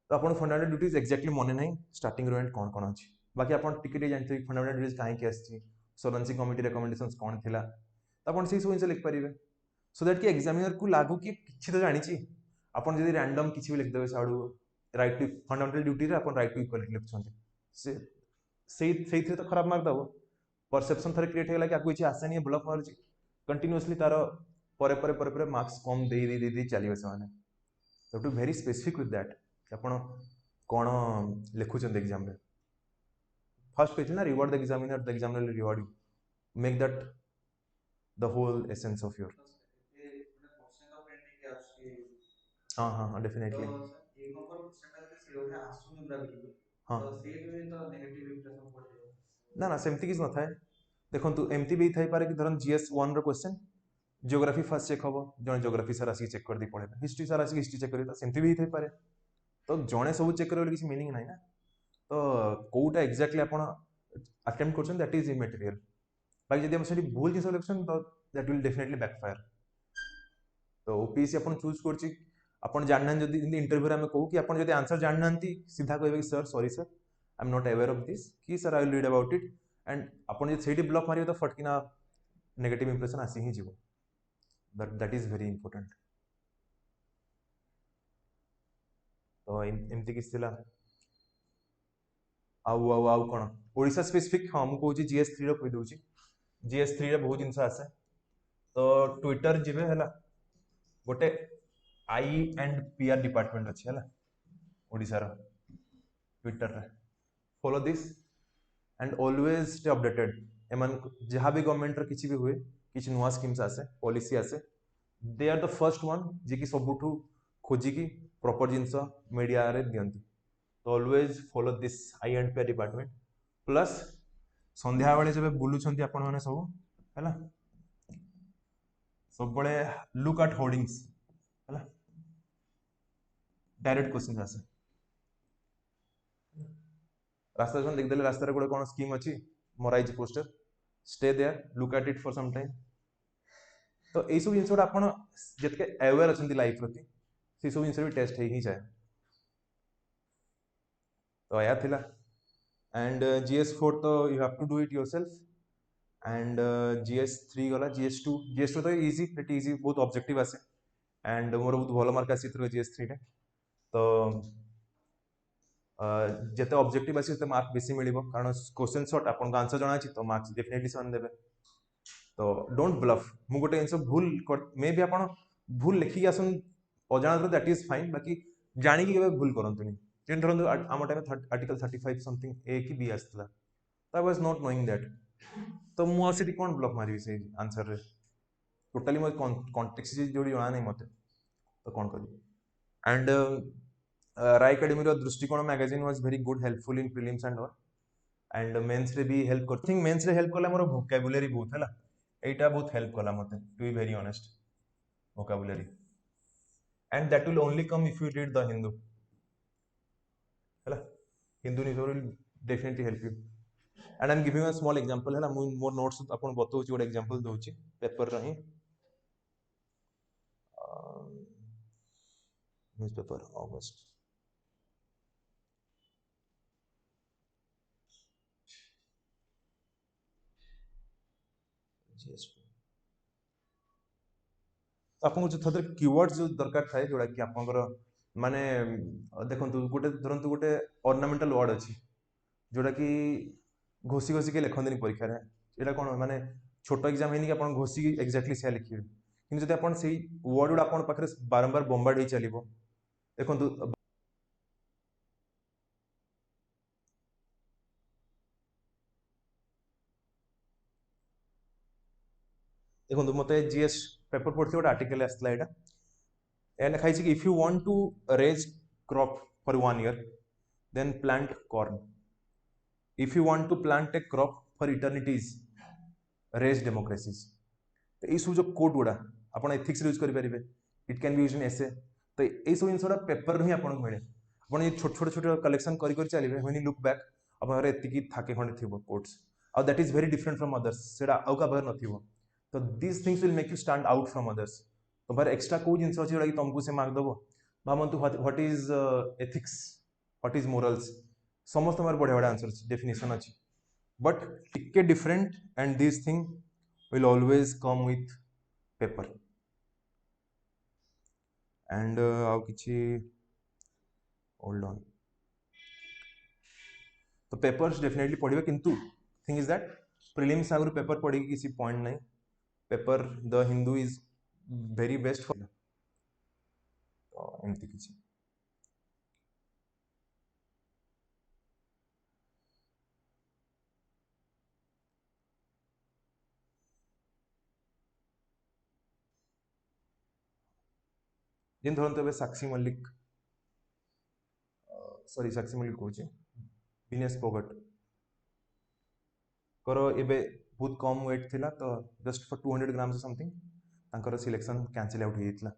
तो आपण फंडामेंटल ड्यूटीज एक्जाक्टली मन नहीं स्टार्टिंग रो एंड कौन कौन अच्छी बाकी आप जानते फंडामेंटल ड्यूटीज कहीं आसी सोरेंसी कमिटी रिकमेंडेशंस कौन थिला तो आपण से सब जिन लिखिपारे सो दैट कि एग्जामिनर को लागू कि किसी तो जानी आपन जदि रैंडम किसी भी लिखिदेवे साडू राइट टू फंडामेंटल ड्यूटी रे आपन राइट टू इक्वालिटी लिखुछंती से तो खराब मार्क दबो परसेप्शन थरे क्रिएट होला कि आपको इछि आसे नहीं ब्लफ मारुछि कंटीन्यूअसली तार परे मार्क्स कम दे चलिबे से माने so to very specific with that आपण कोन लिखुछन एग्जाम रे फर्स्ट पेज ना reward the examiner will reward you make that the whole essence of your हां डेफिनेटली एक नंबर क्वेश्चन से ओने आसुनी पूरा बिल्कुल हां तो सेट तो नेगेटिव इंप्रेशन पड़े ना सेमती किस न थाए देखंतु एमती भी थाई पारे कि धरन जीएस 1 रो क्वेश्चन जियोग्राफी फर्स्ट चेक हबो जने जियोग्राफी सर आसी चेक कर दी पड़े हिस्ट्री सर आसी हिस्ट्री चेक करी तो सेमती भी थाई पारे तो जने सब चेक करे किसी मीनिंग नाही ना तो कोउटा एग्जैक्टली आपण अटेम्प्ट करछन दैट इज इमटेरियल बाकी जदि हम सेठी भूल जिस सिलेक्शन तो दैट विल डेफिनेटली बैकफायर तो ओपीएससी आपण चूज करछि आपण जानना जदि इंटरव्यू रे हम कहू कि आपण जदि आंसर जानना सीधा कहबे कि sir sorry sir I am not aware of this कि sir I will read about it and आपण जदि सेठी ब्लॉक मारियो तो फटकिना नेगेटिव इंप्रेशन आसी ही जीवो दैट इज वेरी इंपोर्टेंट तो एमती किस थिला आउ कोन ओडिसा स्पेसिफिक हां मु कहूची जीएस 3 रो कहि दोची जीएस 3 रे बहुत जिंस आसे तो ट्विटर जिबे हला गोटे आई एंड पीआर डिपार्टमेंट अच्छे है ओडिसा रो ट्विटर रे follow this and always stay updated एमन जहाँ भी गवर्नमेंट रो किछि भी हुए किछि नुआ स्कीम्स आसे पॉलिसी आसे they are the first one जे कि सबुठू खोजी की प्रॉपर जिंस मीडिया रे दियंती तो always follow this I and PR department plus संध्या बेले जब बुलुछंती आपण माने सब हैला सब बळे लुक एट होर्डिंग्स हैला डायरेक्ट क्वेश्चन आसे रास्ता जन देखदेले रास्ता रे गोटे कोन स्कीम अछि मराइज poster stay there look at it for some time तो ए सब जिंस आपण जतके अवेयर अछंती लाइफ प्रति से सब जिंस भी टेस्ट ही जाए तो आया थिला एंड GS4 तो you have to do it yourself and GS3 गला GS2 तो इजी प्रीटी इजी बहुत ऑब्जेक्टिव आसे एंड मोर बहुत भलो मार्क आसी थ्रो GS3 रे तो जेते ऑब्जेक्टिव आसी ते मार्क बेसी मिलिबो कारण क्वेश्चन शॉर्ट आपन आंसर जणा अछि तो मार्क्स डेफिनेटली सन देबे तो डोंट ब्लफ मु गोटे इनसो भूल मे भी आपन भूल लिखि आसन अजान दैट इज फाइन बाकी जानि कि भूल करंतुनी जेन धरन आम टाइम आर्टिकल 35 समथिंग ए की बी आस्तला तो I was not knowing that तो मु आसी कोन ब्लफ मारी से आंसर रे टोटली मो कॉन्टेक्स्ट जोडी जणा नै मते तो कोन करी एंड राय एकेडमी रो Drishtikon magazine was very good helpful in prelims and all and mains रे भी हेल्प कर थिंक मेंस रे हेल्प कला मोर वोकैबुलरी बहुत हैला एटा बहुत हेल्प कला मते to be very honest vocabulary and that will only come if you read the Hindu हैला Hindu news will definitely help you and I am giving a small example हैला more notes आपन बतौची गोटे एग्जांपल दोची पेपर रही newspaper August आपको जो थोड़े कीवर्ड्स जो दरकार थाए जोड़ा कि आपनकर माने देखंतु गोटे धरंतु गोटे ऑर्नामेंटल वर्ड अछि जोड़ा कि घोसी घोसी के लिखंदिनी परीक्षा रे एटा कोन माने छोटो एग्जाम हेनी कि आपन घोसी एक्जेक्टली से लिखिबे किंतु जदि आपन सेही वर्ड उडा आपन पाखरे बारंबार बॉम्बार्ड हे चलिबो देखंतु देखो मत जीएस पेपर पढ़ती गोटे आर्टिकल आसला यहाँ लिखाई कि if you want to raise crop for 1 year then plant corn if you want to plant a crop for eternities raise democracies तो ये सब जो कोड गुड़ा आप एथिक्स यूज करेंगे it can be use in essay तो यही सब जिनसा पेपर ही आपको मिले ଆପଣ छोट छोट छोट कलेक्शन कर चलिए व्हेन यू लुक बैक आपन एतिकी थाके खंडे थिबो कोट्स और that is very different from others सेटा आउ का बाहर नथिबो तो this things will make you stand out from others तो बाहर एक्स्ट्रा को जिनस अछि जोटा कि तुमको से मार्क दबो भावंतु what is ethics what is morals समस्त मार बढ़िया बढ़िया आंसर डेफिनेशन अछि बट टिके different and this thing will always come with paper and आउ किछि होल्ड ऑन तो पेपर्स डेफिनेटली पढ़िबे किंतु थिंग इज दैट प्रीलिम्स आगु पेपर पढ़ी किसी पॉइंट नहीं paper the Hindu is very best for तो एमती किछि जिन धरन तो साक्षी मल्लिक सॉरी साक्षी मल्लिक कहूँ विनेश फोगट करो एबे बहुत कम वेट थिला तो जस्ट फॉर 200 ग्राम्स समथिंग तांकर सिलेक्शन कैंसिल आउट होइतला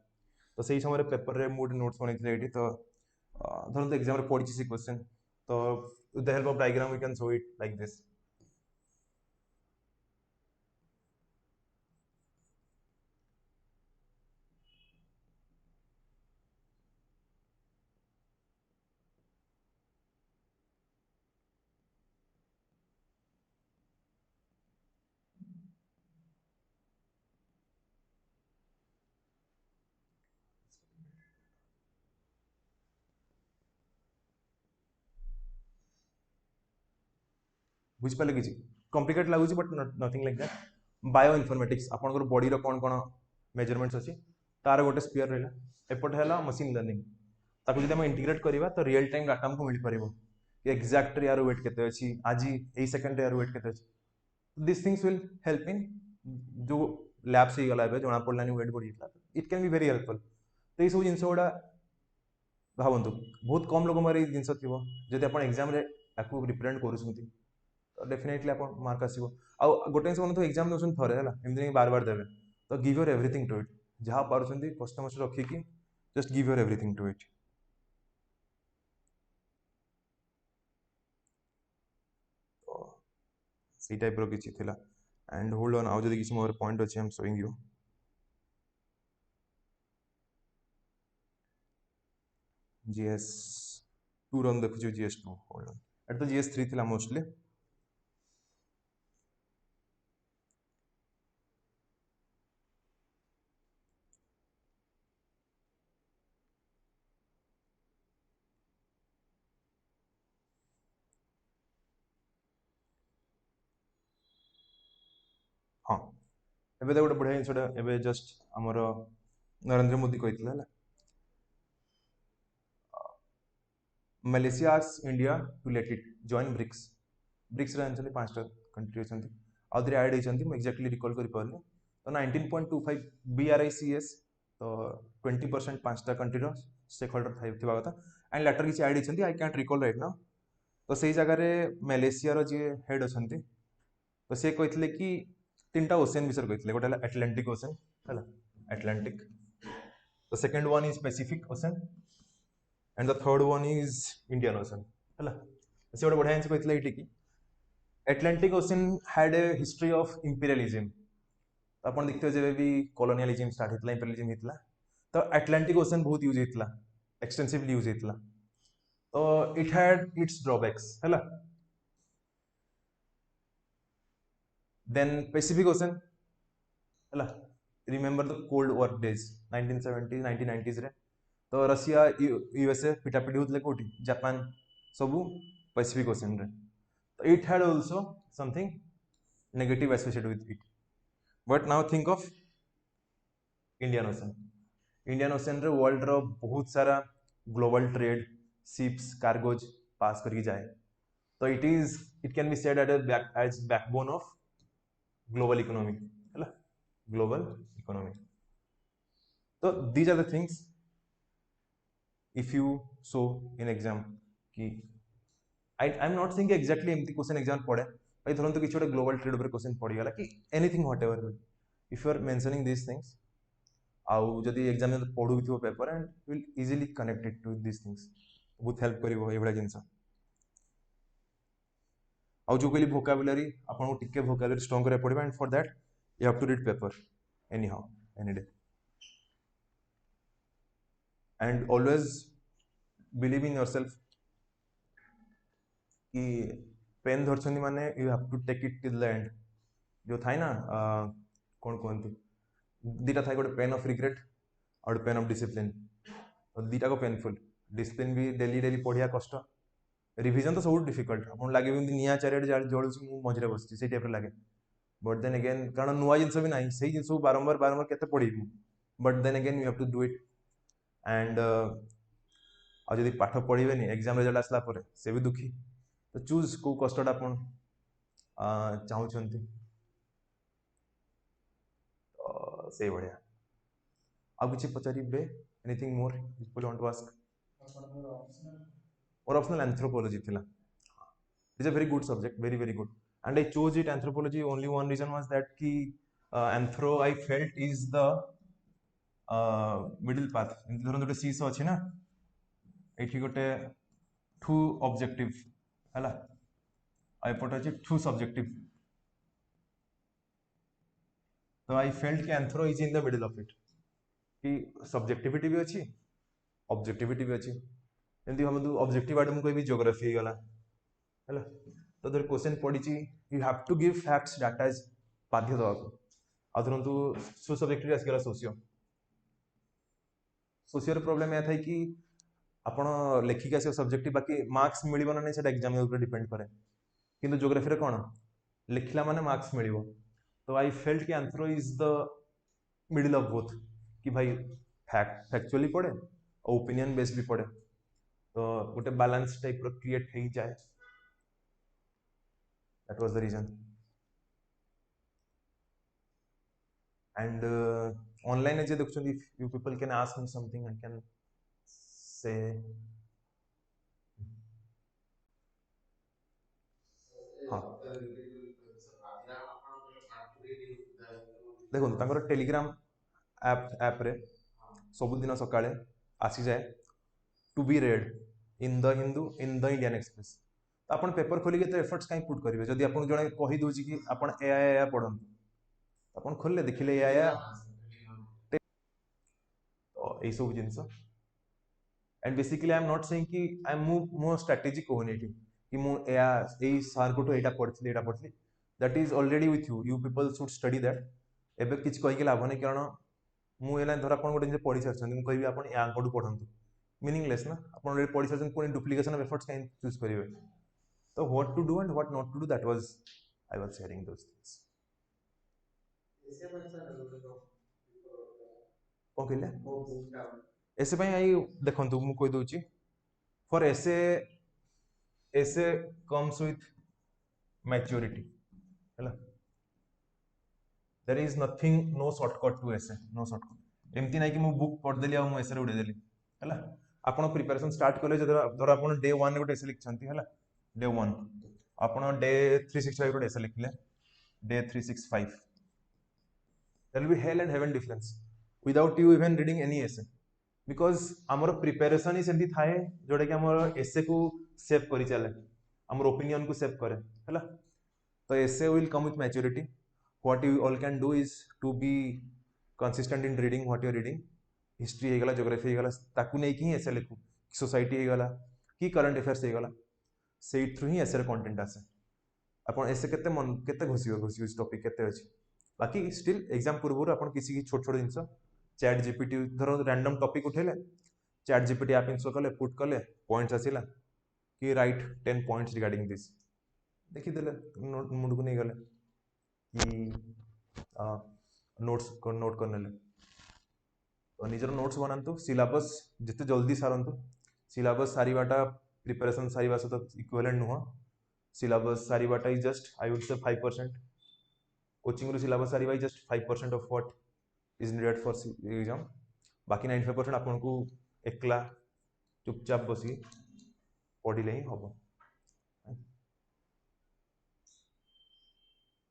तो सही समय पेपर रे मूड नोट्स बनेइतले एठी तो धरन तो एग्जाम रे पढ़ी सी क्वेश्चन तो with the help of diagram we can show it like this बुझ पाले किछि कॉम्प्लिकेट लागुछि but nothing like that bioinformatics आपनकर बॉडी रो कोन कोन मेजरमेंट्स अछि तार गोटे स्पीयर रहला एपट हैला मशीन लर्निंग ताकू जदि हम इंटीग्रेट करबा तो रियल टाइम डाटा हमको मिल परिबो कि एग्जैक्ट यार वेट केते अछि आजी एई सेकंड यार वेट केते अछि this things will help in जो लैब से गला बे जोना पड़लानी वेट बढ़ी it can be very helpful तो ये सब जिनस गुड़ा भावतु बहुत कम लोक मारे जिनस थी जब आप एग्जाम रिप्रेजेंट कर डेफिनेटली आप मार्क आसो आउ गोटे जिन तो एग्जाम दौरान थे एमती बार बार देवे तो give your everything to it जहाँ पार्टी कष्ट मस्ट रखिकी just give your everything to it तो सी टाइप रो किछि थिला एंड होल्ड ऑन आउ जदि किछि मोर पॉइंट अछि आई am showing you GS 2 run देखु जीएस 2 होल्ड ऑन एट तो जीएस 3 थिला मोस्टली हाँ एबे तो गोटे बढ़िया जिनसटा एबे जस्ट आमर नरेंद्र मोदी कहते Malaysia asks India to let it join BRICS BRICS रे पांचटा कंट्री अछंती आउ थरे ऐड होइछंती मैं एग्जैक्टली रिकॉल करि पारले तो 19.25 BRICS तो 20% पांचटा कंट्री रो स्टेक होल्डर थिबा कथा एंड लेटर किछि ऐड होइछंती I can't recall right now तो सेही जगह रे मलेशिया रो जे हेड अछंती तो से कहथिले कि तीनटा ओशियन विषय कहथिले गोटे एटलांटिक ओशियन हला Atlantic the second one is Pacific ocean and the third one is Indian ocean हला से गोटे बढ़िया जिनिस कहथिले एठी कि Atlantic ocean had a history of imperialism तो अपन देखते जब भी कॉलोनियलिज्म स्टार्ट होता इंपीरियलिज्म होता तो एटलांटिक ओशियन बहुत यूज होता एक्सटेंसिवली यूज होता तो इट हैड इट्स ड्रॉबैक्स हला देन पैसिफिक ओशियन हला remember the cold war days 1970 1990s रे तो रशिया यूएसए पिटापिटी होते कोठी जापान सबू पैसिफिक ओशियन रे तो it had also something negative associated with it but now think of Indian Ocean Indian Ocean रे वर्ल्ड रो बहुत सारा global trade ships cargoes pass करके जाए तो it can be said as backbone of global economy है global economy तो these are the things if you so in exam कि I am not saying exactly एमती क्वेश्चन एग्जाम पड़े भाई धरन तो किसी गोटे ग्लोबल ट्रेड ऊपर क्वेश्चन पड़ी गला कि anything whatever if you are mentioning this things आउ जदि एग्जाम में पढ़ू थो paper and will easily connected to this things बहुत हेल्प करिवो ए भला जिंस आउ जो कहली वोकाबुलरी आपको टिके वोकाबुलरी स्ट्रांग करा पड़ो and for that you have to read paper anyhow any day and always believe in yourself कि पेन धरछनी माने you have to take it till the end जो थाए ना कौन कहते दीटा थाए गोटे पेन ऑफ रिग्रेट और पेन ऑफ डिसिप्लिन दीटा को पेनफुल डिसिप्लिन भी डेली डेली पढ़िया कष्ट रिविजन तो सब डिफिकल्ट आपको लगे निआ चारिड़े जलूँ मझे बस से टाइप लगे बट देन अगेन कारण नुआ जिन भी ना से जिन बारंबार बारंबार के पढ़ू but then again you have to do it and आदि पाठ पढ़े एग्जाम रिजल्ट आसला से भी दुखी तो चूज को कष्टा आप चाहते से भाया आ कि पचारे anything more people want to ask और ऑप्शनल एंथ्रोपोलॉजी थिला it's a very good subject very good and I chose it anthropology only one reason was that कि anthro I felt is the middle path धरन गोटे सीस अच्छी ना ये गोटे to objective है एपटे अच्छे टू सब्जेक्टिव तो आई फेल्ट कि anthro is in the middle of it कि सब्जेक्टिविटी भी अच्छी ऑब्जेक्टिविटी भी अच्छी एमती भावतु ऑब्जेक्टिव आड़े मुझे ज्योग्राफी गला है तो धर क्वेश्चन पड़ी you have to give facts data is बाध्य दवा आ धरतु सो सब्जेक्टिव आसगला सोसियो सोसियोर प्रोब्लेम यह था कि आपण लेखिक आस सब्जेक्टिव बाकी मार्क्स मिल ना नहीं एग्जाम डिपेंड करे किंतु ज्योग्राफी कौन लिखला माने मार्क्स मिल तो आई फेल्ट कि answer is the middle of both कि भाई फैक्चुअली पढ़े और ओपिनियन बेस्ड भी पढ़े तो गोटे बैलेंस टाइप रो क्रिएट हो जाए that was the reason and online जे देखुछन if you people can ask me something I can say हाँ देखो टेलीग्राम ऐप रे सबुदिन सकाळे आसी जाए to be read in the Hindu in the Indian Express तो आप पेपर खोलिक तो एफर्ट्स कहीं पुट करेंगे जब आपको जड़े कहीदे कि आप या पढ़ू आप खोलिले देखिले या तो यही सब जिनस and basically I am not saying कि आई एम मो स्ट्रेटेजी कहूनी कि मुझे सार को यहाँ पढ़ी that is already with you you people should study that एबे किछ कहीकि लाभ नहीं कारण मुझे धर आप गोटे पढ़ी सारी मुझे कहि आप या पढ़ू मीनिंगलेस ना आप पढ़ी सारी पुणी डुप्लिकेशन ऑफ एफर्ट्स कहीं चूज करेंगे तो what to do and what not to do that was I was sharing those things कौन कहले एसे आई देखु मुझे कहीदे for essay comes with maturity है there is nothing no shortcut to essay no shortcut एमती ना कि मुझे बुक पढ़देली आ एसे उड़ेदेली है आप प्रिपरेशन स्टार्ट कले धर आप डे वन गोटे एसे लिखिं है डे वन आप डे 365 गोटे एसे लिखिले day 365 there will be hell and heaven difference without you even reading any essay because आमर प्रिपरेशन ही सेमती थाए जोटा कि आमर एसे को सेव करी चले आमर ओपिनियन को सेव करे है तो essay will come with maturity what you all can do is to be consistent in reading what you are reading history हो गला ज्योग्राफी हो गला ताकू नहीं कि एसे लिखू सोसाइटी हो गला कि करंट अफेयर्स हो गला से थ्रू ही एसे कंटेंट आसे आपन एसे केते मन केते घोषियो टॉपिक केते अछि बाकी स्टिल एग्जाम पूर्व आप किसी छोट छोट जिनस चैट जीपीटी धर रैंडम टॉपिक उठेले चैट जीपीटी आप इंस्टॉल कले पुट कले पॉइंट्स आसिला कि राइट 10 पॉइंट्स रिगार्डिंग दिस देखीदेले मुंड को नहीं गले कि नोट्स नोट करने तो निजर नोट्स बनातु सिलेबस जिते जल्दी सारंतु सिलेबस सारिबाटा प्रिपरेशन सारिबा सहित इक्विवेलेंट नुह सिलेबस सारिबाटा is just I would say 5% coaching रू सिलेबस सारिबा is just 5% of what is needed for exam बाकी 95% आपको एकला चुपचाप बसी पढ़ले ही हम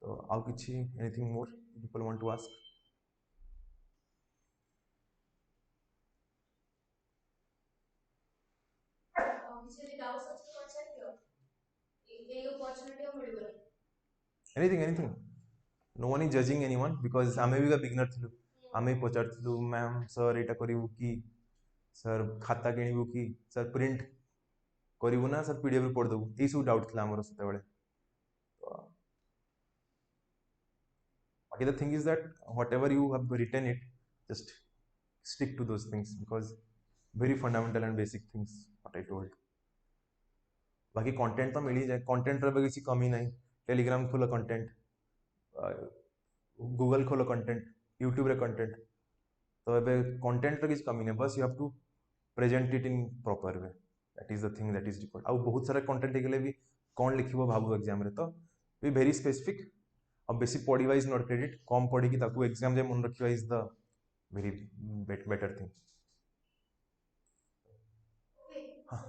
तो आउ किछि anything more people want to ask anything no one is judging anyone because आमे भी बिगनर थिलु आमे पचारथिलु मैम सर एटा करिवु कि सर खाता किणिबु कि सर प्रिंट करिवु ना सर पीडीएफ रे पढ़ देबु ए सब डाउट थिला हमर सते बेले तो बाकी the thing is that whatever you have written it just stick to those things because very fundamental and basic things what I told बाकी कंटेंट तो मिल ही जाए कंटेंट रे किसी कमी नहीं टेलीग्राम खोलो कंटेंट गूगल खोलो कंटेंट यूट्यूब रे कंटेंट तो एबे कंटेंट रे किसी कमी नहीं बस you have to present it in proper way that is the thing that is required आ बहुत सारा कंटेंट गेले भी कौन लिखिबो भाबु एग्जाम रे तो बी वेरी स्पेसिफिक अब बेसी पढ़ी वाइज नॉट क्रेडिट कम पढ़ी कि ताकू एग्जाम जे मन रखिवा is the very better thing हाँ